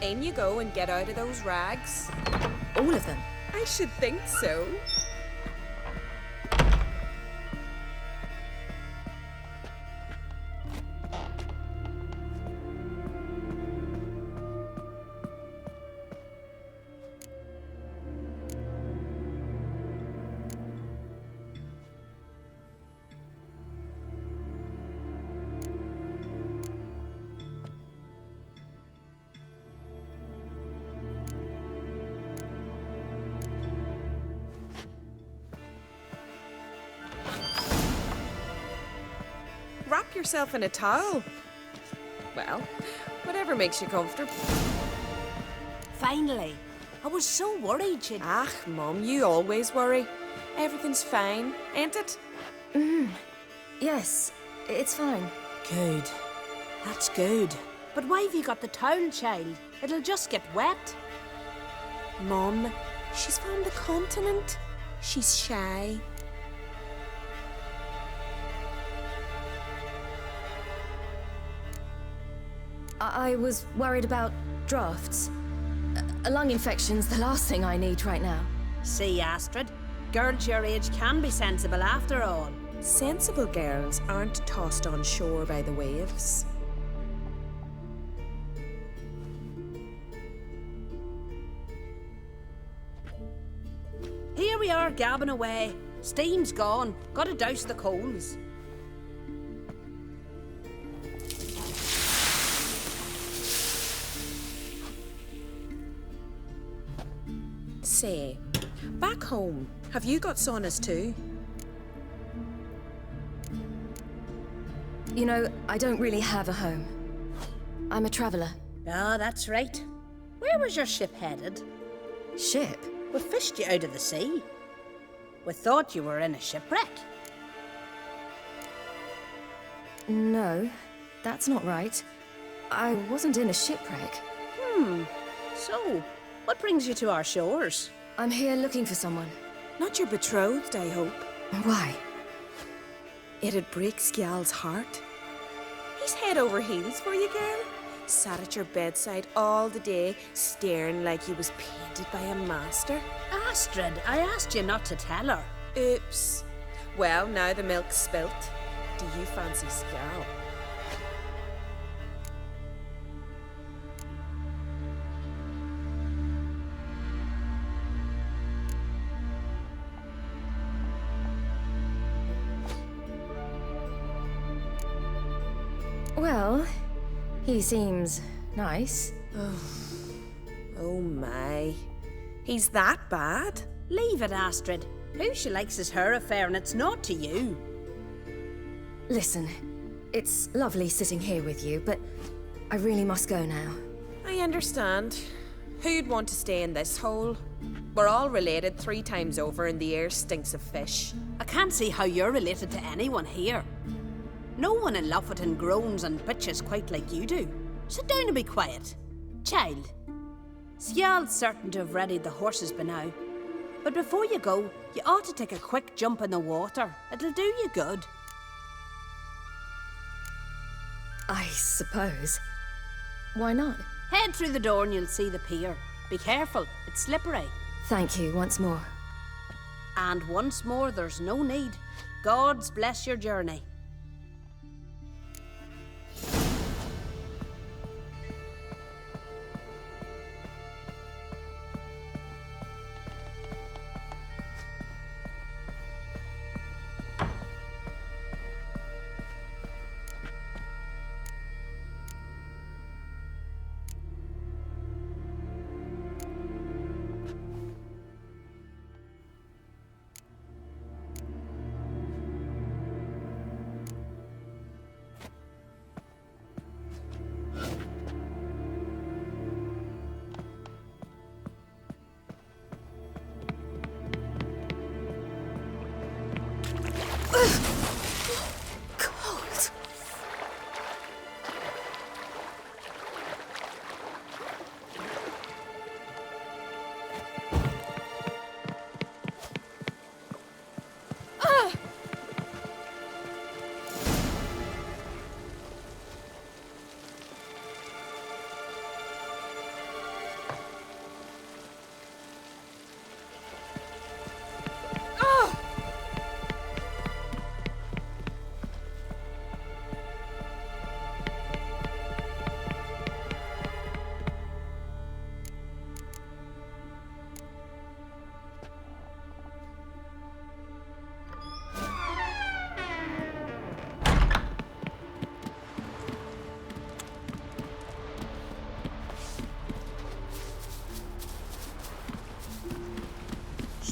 in you go and get out of those rags. All of them? I should think so. Wrap yourself in a towel. Well, whatever makes you comfortable. Finally. I was so worried she'd... Ah, Mum, you always worry. Everything's fine, ain't it? Yes, it's fine. Good. That's good. But why have you got the towel, child? It'll just get wet. Mum, she's from the continent. She's shy. I was worried about drafts. A lung infection's the last thing I need right now. See, Astrid, girls your age can be sensible after all. Sensible girls aren't tossed on shore by the waves. Here we are, gabbing away. Steam's gone. Gotta douse the coals. Say, back home, have you got saunas too? You know, I don't really have a home. I'm a traveller. Ah, that's right. Where was your ship headed? Ship? We fished you out of the sea. We thought you were in a shipwreck. No, that's not right. I wasn't in a shipwreck. So, what brings you to our shores? I'm here looking for someone. Not your betrothed, I hope. Why? It'd break Skjal's heart. He's head over heels for you, girl. Sat at your bedside all the day, staring like he was painted by a master. Astrid, I asked you not to tell her. Oops. Well, now the milk's spilt. Do you fancy Skjal? Well, he seems nice. Oh my. He's that bad? Leave it, Astrid. Who she likes is her affair and it's not to you. Listen, it's lovely sitting here with you, but I really must go now. I understand. Who'd want to stay in this hole? We're all related 3 times over and the air stinks of fish. I can't see how you're related to anyone here. No one in Lofferton groans and bitches quite like you do. Sit down and be quiet. Child, Scial's certain to have readied the horses by now. But before you go, you ought to take a quick jump in the water. It'll do you good. I suppose. Why not? Head through the door and you'll see the pier. Be careful, it's slippery. Thank you once more. And once more, there's no need. Gods bless your journey.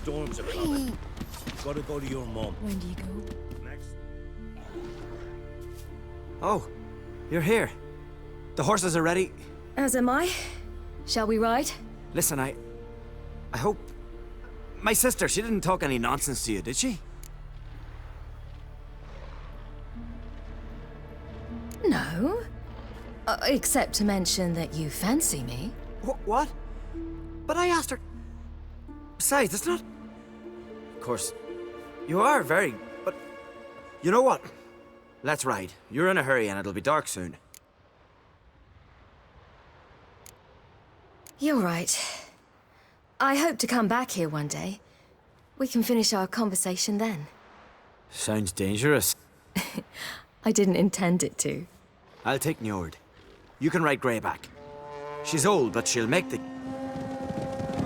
Storms are coming. Gotta go to your mom. When do you go? Next. Oh, you're here. The horses are ready. As am I. Shall we ride? Listen, I hope... My sister, she didn't talk any nonsense to you, did she? No. Except to mention that you fancy me. What? But I asked her... Besides, it's not... Of course, you are very... But... You know what? Let's ride. You're in a hurry and it'll be dark soon. You're right. I hope to come back here one day. We can finish our conversation then. Sounds dangerous. I didn't intend it to. I'll take Njord. You can ride Greyback. She's old, but she'll make the...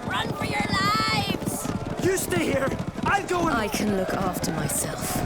Run for your lives! You stay here! I'll go and... I can look after myself.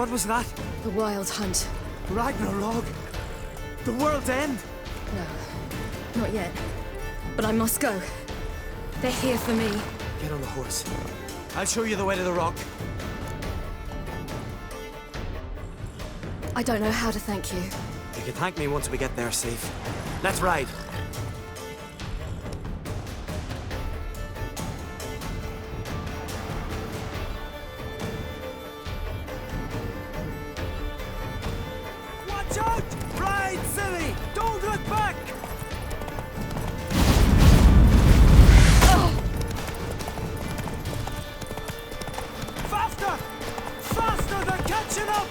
What was that? The Wild Hunt. Ragnarok? The world's end? No, not yet. But I must go. They're here for me. Get on the horse. I'll show you the way to the rock. I don't know how to thank you. You can thank me once we get there safe. Let's ride. Watch out! Ride, silly! Don't look back! Faster! Faster! They're catching up!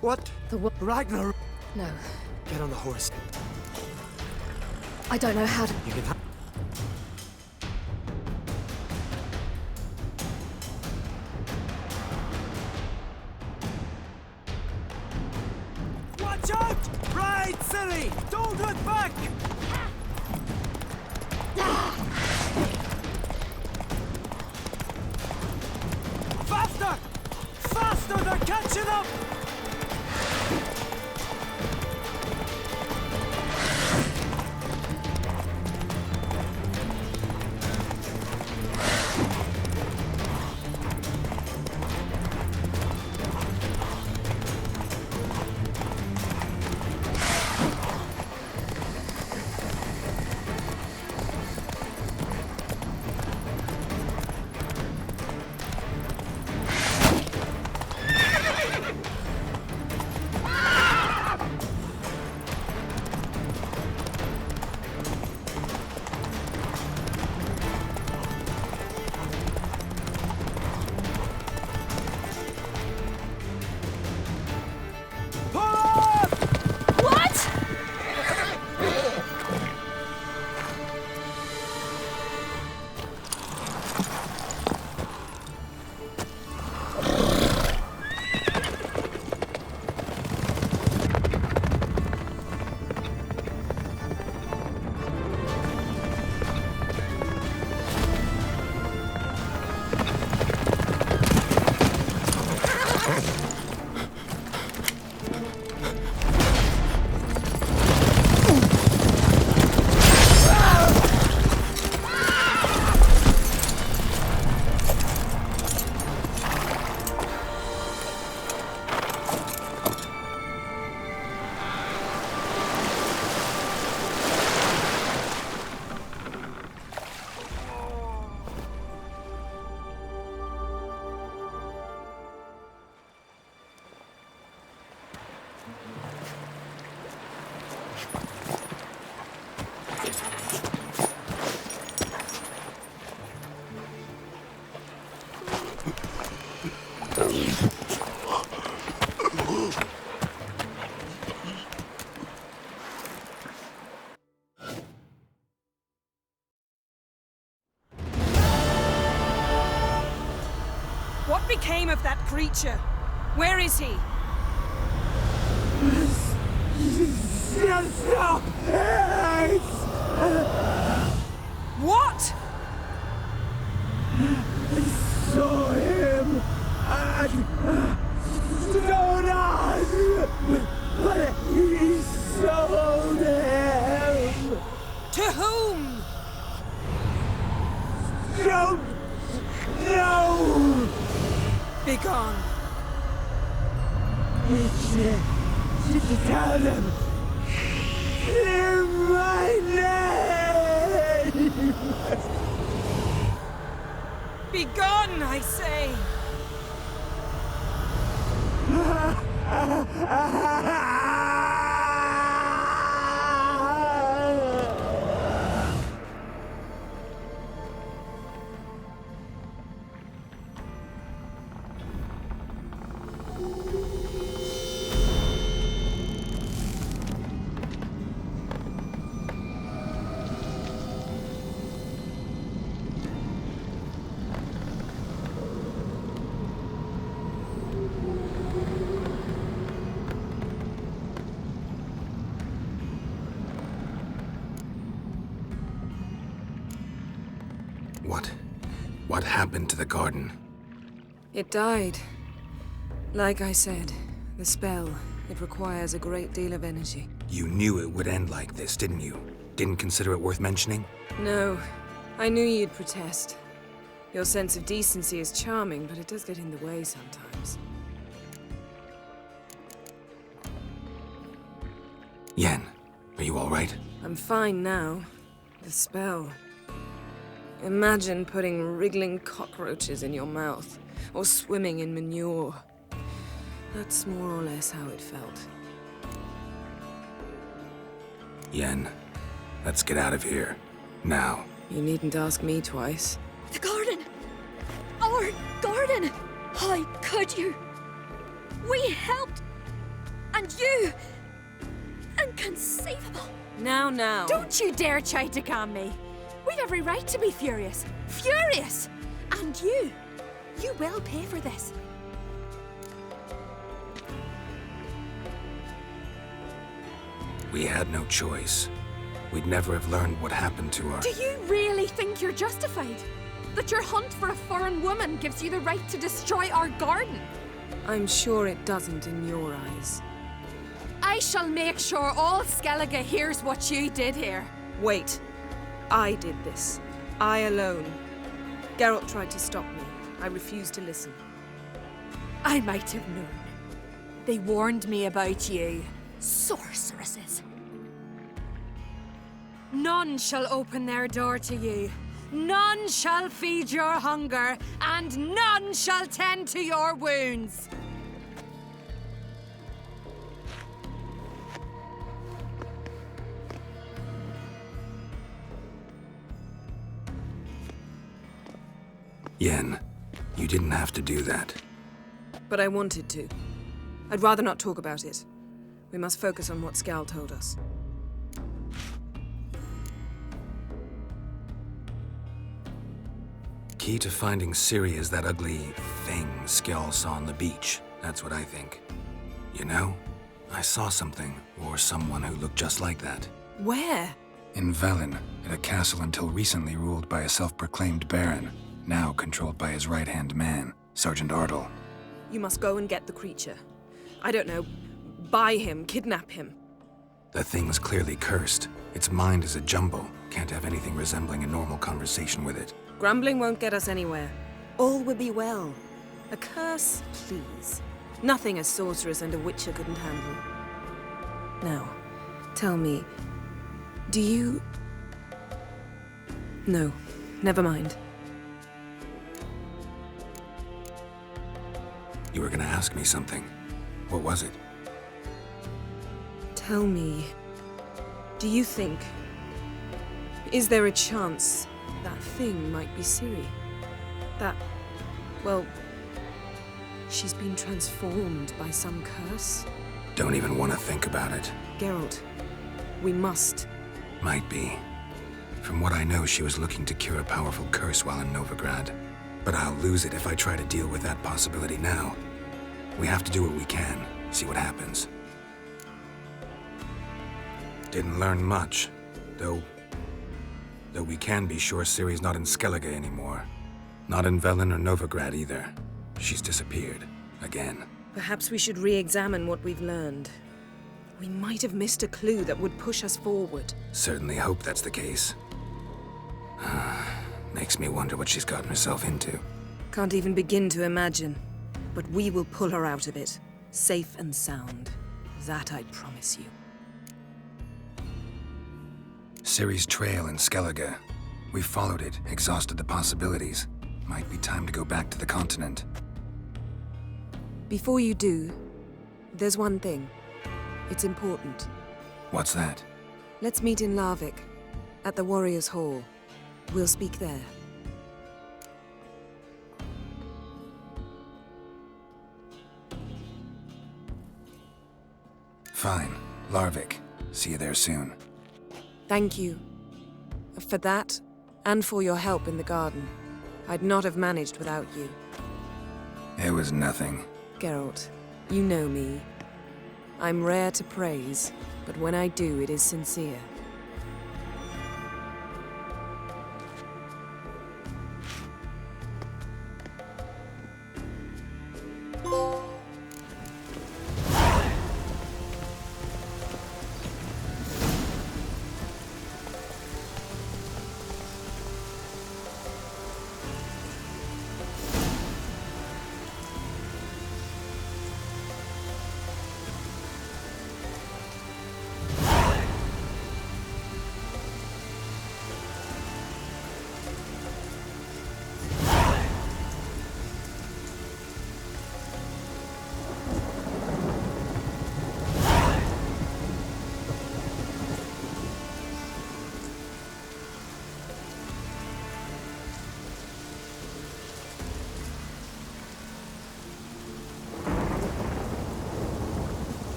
What? Ragnar! No, Get on the horse. I don't know how to... You can... Watch out! Ride, silly! Don't look back! Faster! Faster! They're catching up! What became of that creature? Where is he? Stop! What? I saw him at Stonas, but he sold him. To whom? Don't know. Begone. Tell them. Clear my name. Begone, I say. What happened to the garden? It died. Like I said, the spell, it requires a great deal of energy. You knew it would end like this, didn't you? Didn't consider it worth mentioning? No, I knew you'd protest. Your sense of decency is charming, but it does get in the way sometimes. Yen, are you all right? I'm fine now. The spell. Imagine putting wriggling cockroaches in your mouth, or swimming in manure. That's more or less how it felt. Yen, let's get out of here. Now. You needn't ask me twice. The garden! Our garden! How could you? We helped! And you! Inconceivable! Now. Don't you dare try to calm me. We've every right to be furious. Furious! And you will pay for this. We had no choice. We'd never have learned what happened to our... Do you really think you're justified? That your hunt for a foreign woman gives you the right to destroy our garden? I'm sure it doesn't in your eyes. I shall make sure all Skellige hears what you did here. Wait. I did this. I alone. Geralt tried to stop me. I refused to listen. I might have known. They warned me about you. Sorceresses. None shall open their door to you. None shall feed your hunger, and none shall tend to your wounds. Yen, you didn't have to do that. But I wanted to. I'd rather not talk about it. We must focus on what Skal told us. Key to finding Ciri is that ugly thing Skjall saw on the beach. That's what I think. You know, I saw something, or someone who looked just like that. Where? In Velen, at a castle until recently ruled by a self-proclaimed baron, now controlled by his right-hand man, Sergeant Ardle. You must go and get the creature. I don't know, buy him, kidnap him. The thing's clearly cursed. Its mind is a jumble. Can't have anything resembling a normal conversation with it. Grumbling won't get us anywhere. All will be well. A curse, please. Nothing a sorceress and a witcher couldn't handle. Now, tell me, do you... No, never mind. You were gonna ask me something. What was it? Tell me, do you think... Is there a chance that thing might be Ciri? That, well, she's been transformed by some curse? Don't even want to think about it. Geralt, we must. Might be. From what I know, she was looking to cure a powerful curse while in Novigrad. But I'll lose it if I try to deal with that possibility now. We have to do what we can, see what happens. Didn't learn much, though we can be sure Ciri's not in Skellige anymore. Not in Velen or Novigrad either. She's disappeared. Again. Perhaps we should re-examine what we've learned. We might have missed a clue that would push us forward. Certainly hope that's the case. Makes me wonder what she's gotten herself into. Can't even begin to imagine. But we will pull her out of it. Safe and sound. That I promise you. Ciri's trail in Skellige. We followed it, exhausted the possibilities. Might be time to go back to the continent. Before you do, there's one thing. It's important. What's that? Let's meet in Larvik, at the Warriors' Hall. We'll speak there. Fine. Larvik. See you there soon. Thank you. For that, and for your help in the garden. I'd not have managed without you. It was nothing. Geralt, you know me. I'm rare to praise, but when I do, it is sincere.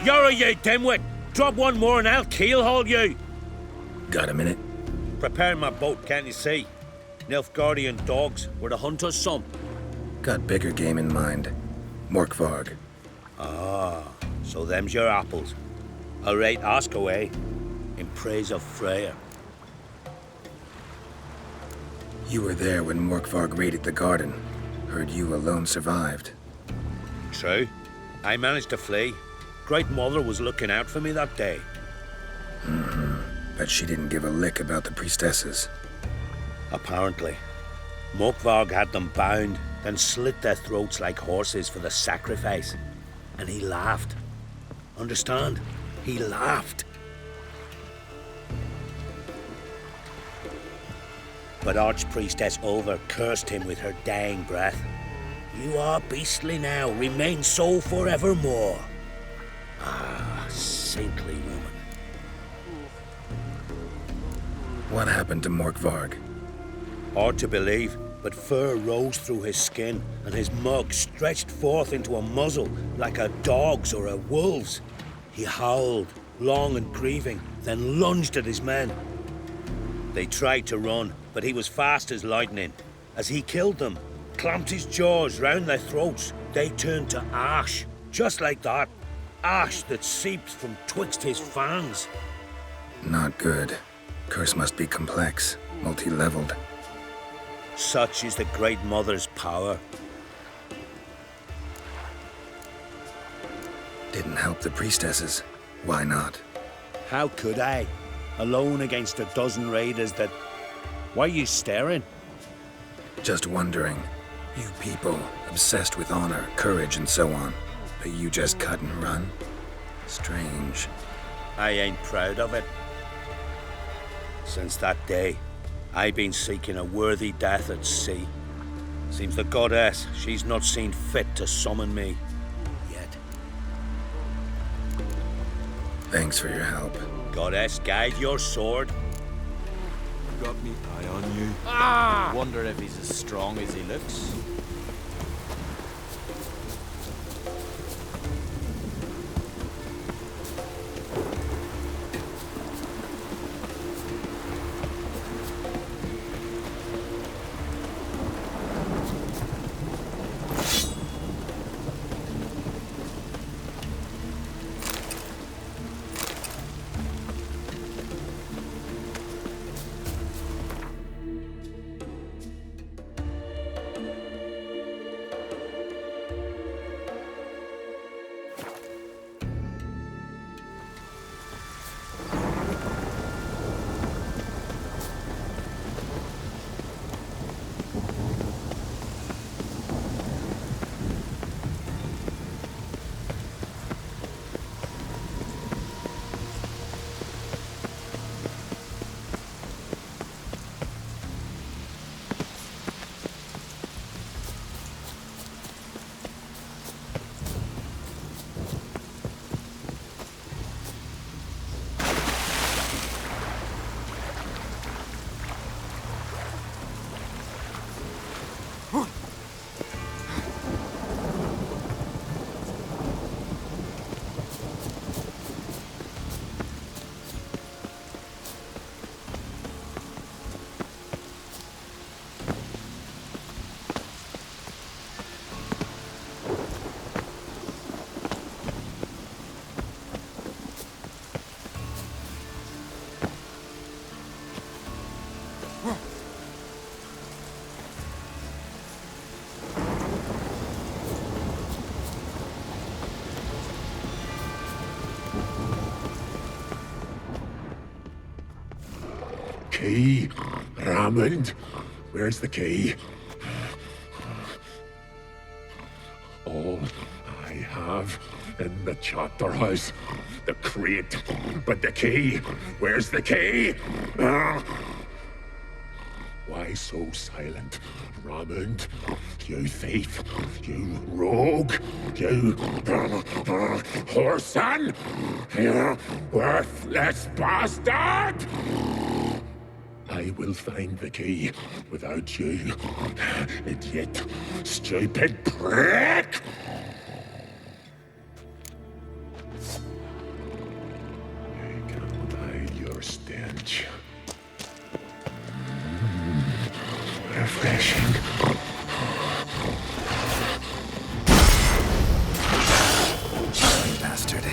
You're you dimwit! Drop one more and I'll keelhaul you! Got a minute? Preparing my boat, can't you see? Nilfgaardian dogs were to hunt us some. Got bigger game in mind. Morkvarg. Ah, so them's your apples. All right, ask away. In praise of Freya. You were there when Morkvarg raided the garden. Heard you alone survived. True. I managed to flee. Great Mother was looking out for me that day. But she didn't give a lick about the priestesses. Apparently. Morkvarg had them bound, then slit their throats like horses for the sacrifice. And he laughed. Understand? He laughed. But Archpriestess Ulver cursed him with her dying breath. You are beastly now, remain so forevermore. Ah, saintly woman. What happened to Morkvarg? Hard to believe, but fur rose through his skin, and his mug stretched forth into a muzzle like a dog's or a wolf's. He howled, long and grieving, then lunged at his men. They tried to run, but he was fast as lightning. As he killed them, clamped his jaws round their throats, they turned to ash, just like that. Ash that seeped from twixt his fangs. Not good. Curse must be complex, multi-leveled. Such is the Great Mother's power. Didn't help the priestesses. Why not? How could I? Alone against a dozen raiders that... Why are you staring? Just wondering. You people, obsessed with honor, courage, and so on. But you just cut and run? Strange. I ain't proud of it. Since that day, I've been seeking a worthy death at sea. Seems the goddess, she's not seen fit to summon me. Yet. Thanks for your help. Goddess, guide your sword. Got me eye on you. Ah! Wonder if he's as strong as he looks. Key? Ramond? Where's the key? All I have in the chapter house. The crate. But the key? Where's the key? Why so silent, Ramond? You thief, you rogue, you whoreson, you worthless bastard! I will find the key without you, idiot, stupid prick! rich. Refreshing. Bastard.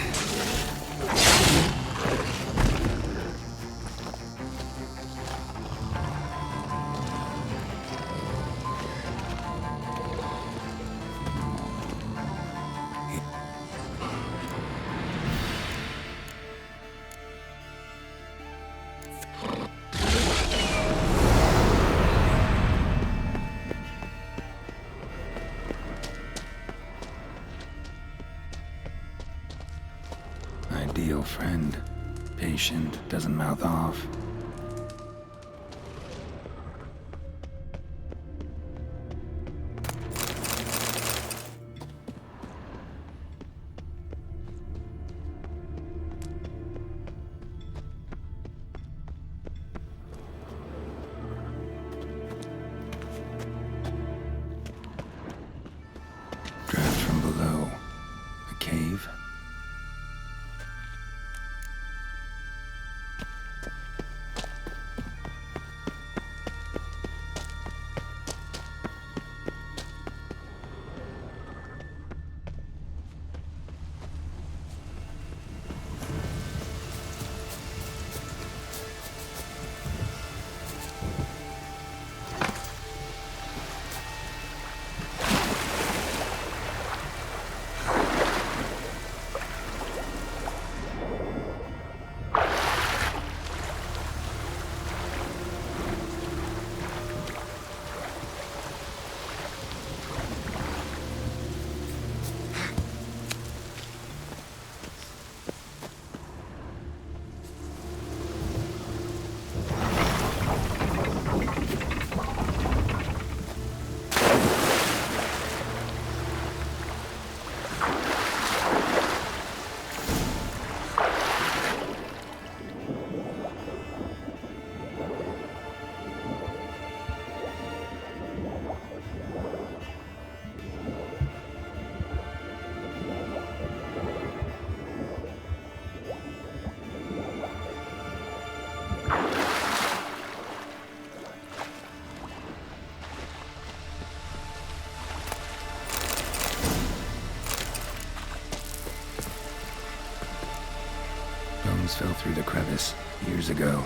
Ideal friend. Patient, doesn't mouth off. Draft from below. A cave? Bones fell through the crevice years ago.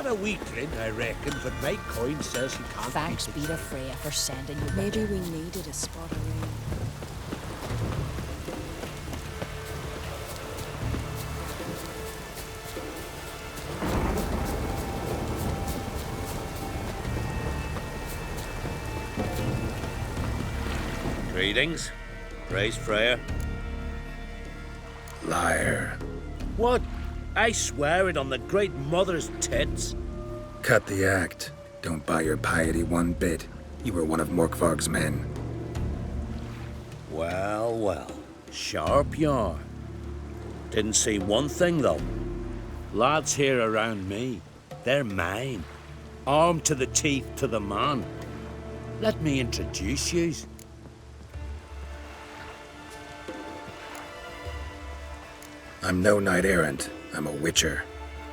Not a weakling, I reckon, but my coin says he can't. Thanks be to Freya for sending you. Maybe we needed a spot of rain. Greetings. Praise Freya. Liar. What? I swear it on the Great Mother's tits. Cut the act. Don't buy your piety one bit. You were one of Morkvarg's men. Well, well. Sharp yarn. Didn't see one thing, though. Lads here around me, they're mine. Armed to the teeth to the man. Let me introduce yous. I'm no knight-errant. I'm a witcher.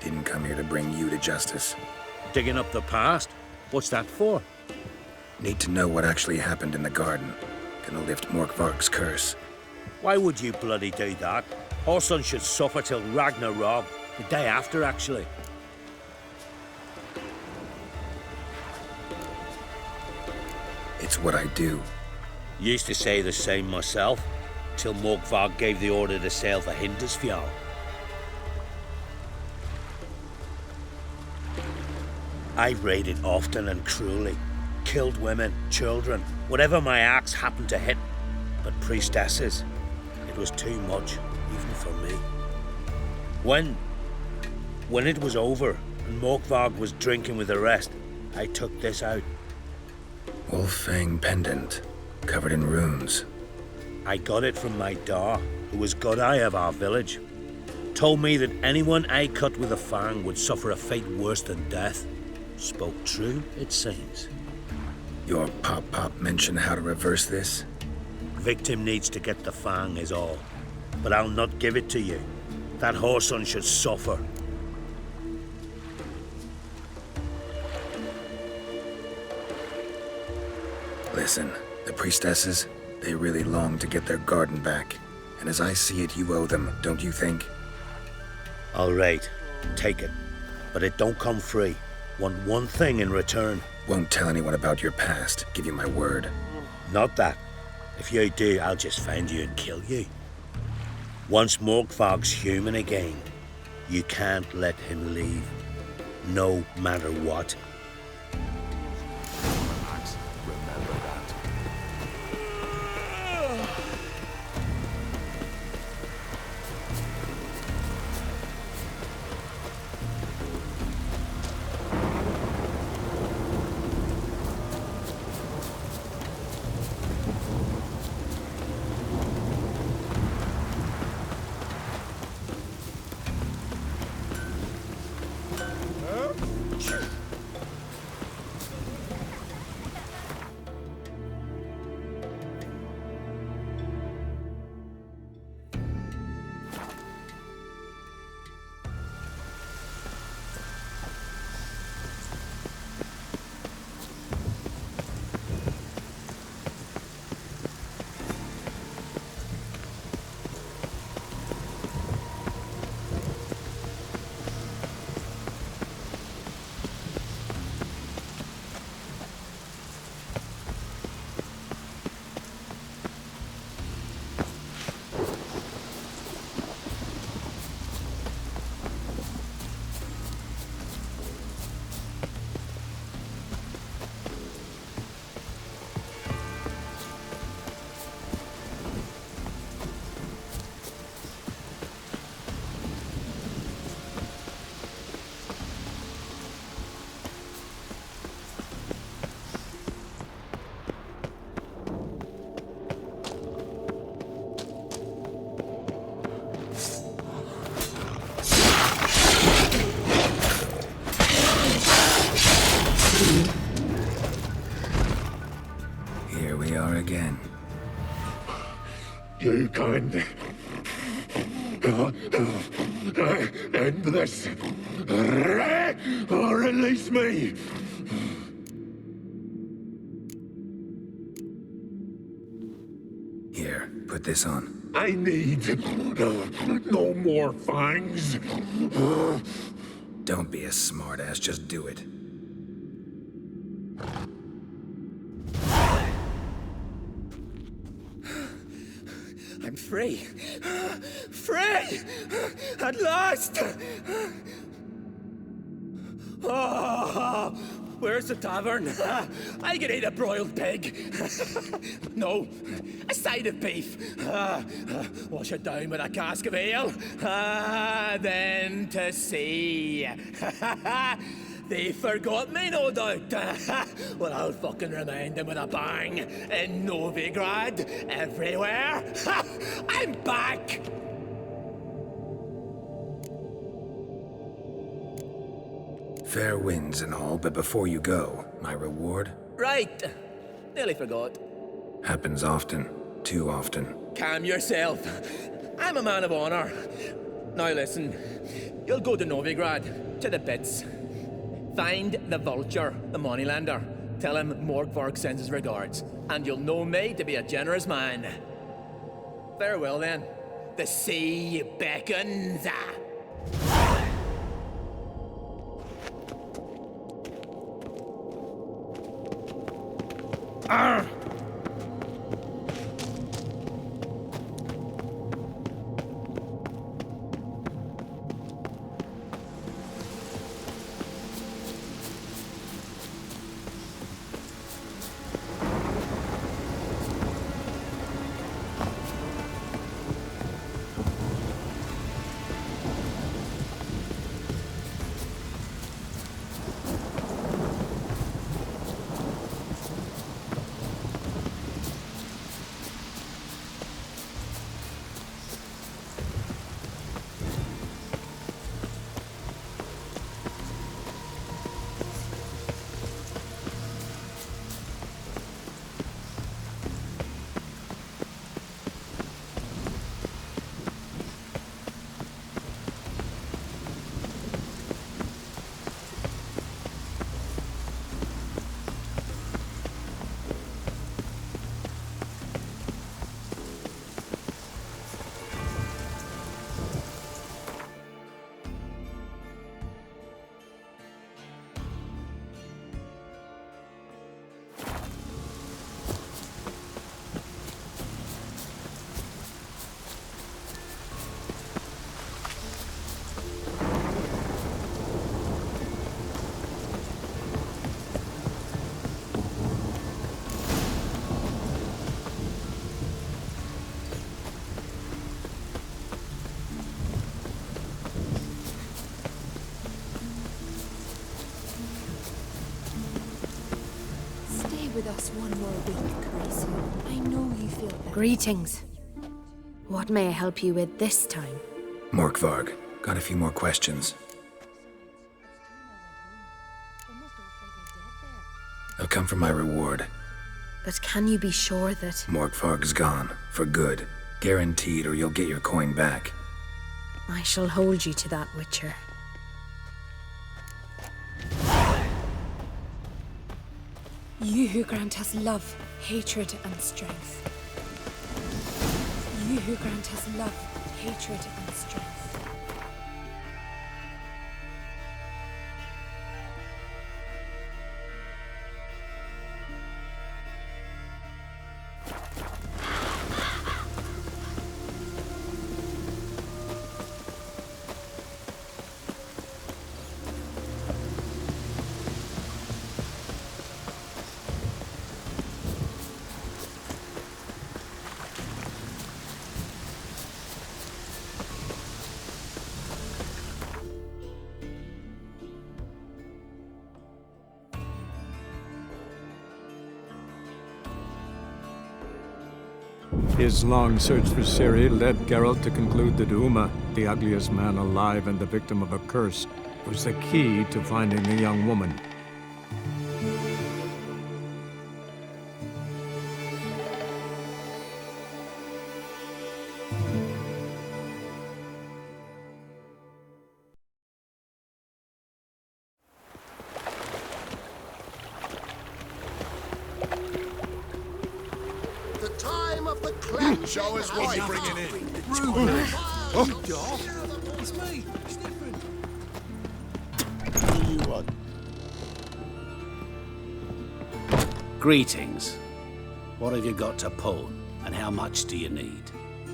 Didn't come here to bring you to justice. Digging up the past? What's that for? Need to know what actually happened in the garden. Gonna lift Morkvarg's curse. Why would you bloody do that? Horson should suffer till Ragnarok. The day after, actually. It's what I do. Used to say the same myself, till Morkvarg gave the order to sail for Hindisfjall. I raided often and cruelly. Killed women, children, whatever my axe happened to hit. But priestesses, it was too much, even for me. When it was over, and Morkvarg was drinking with the rest, I took this out. Wolffang pendant, covered in runes. I got it from my da, who was Godai of our village. Told me that anyone I cut with a fang would suffer a fate worse than death. Spoke true, it seems. Your pop mentioned how to reverse this? Victim needs to get the fang is all. But I'll not give it to you. That Horson should suffer. Listen, the priestesses, they really long to get their garden back. And as I see it, you owe them, don't you think? All right, take it. But it don't come free. Want one thing in return. Won't tell anyone about your past, give you my word. Not that. If you do, I'll just find you and kill you. Once Morkvarg's human again, you can't let him leave. No matter what. Remember that. Here we are again. You can't end this. Or release me. Here, put this on. I need no more fangs. Don't be a smartass, just do it. I'm free. Free! At last! Oh, where's the tavern? I can eat a broiled pig. No, a side of beef. Wash it down with a cask of ale. Then to sea. They forgot me, no doubt. Well, I'll fucking remind them with a bang. In Novigrad, everywhere. I'm back! Fair winds and all, but before you go, my reward? Right. Nearly forgot. Happens often. Too often. Calm yourself. I'm a man of honor. Now listen. You'll go to Novigrad, to the pits. Find the Vulture, the moneylender. Tell him Morkvarg sends his regards, and you'll know me to be a generous man. Farewell then. The sea beckons. Arr! With us one more week, Grace. I know you feel better. Greetings. What may I help you with this time? Morkvarg, got a few more questions. I've come for my reward. But can you be sure that... Morkvarg's gone. For good. Guaranteed, or you'll get your coin back. I shall hold you to that, Witcher. You who grant us love, hatred, and strength. You who grant us love, hatred, and strength. His long search for Ciri led Geralt to conclude that Uma, the ugliest man alive and the victim of a curse, was the key to finding the young woman. Show us what you're bringing in. It's me. It's different. you want? Greetings. What have you got to pawn, and how much do you need?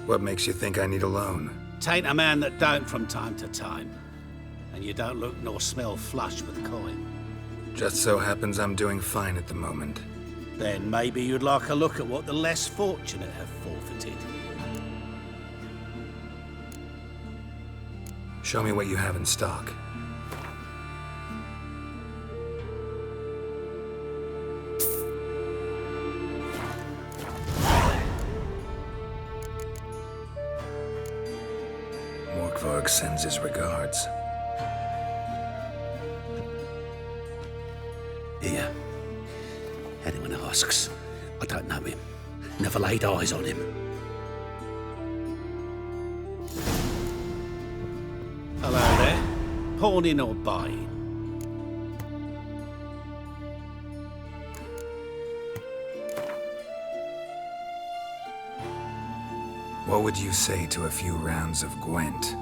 What makes you think I need a loan? Tain't a man that don't from time to time. And you don't look nor smell flush with coin. Just so happens I'm doing fine at the moment. Then maybe you'd like a look at what the less fortunate have forfeited. Show me what you have in stock. Morkvarg sends his regards. Here. Anyone asks, I don't know him. Never laid eyes on him. Hello there. Pawning or buying? What would you say to a few rounds of Gwent?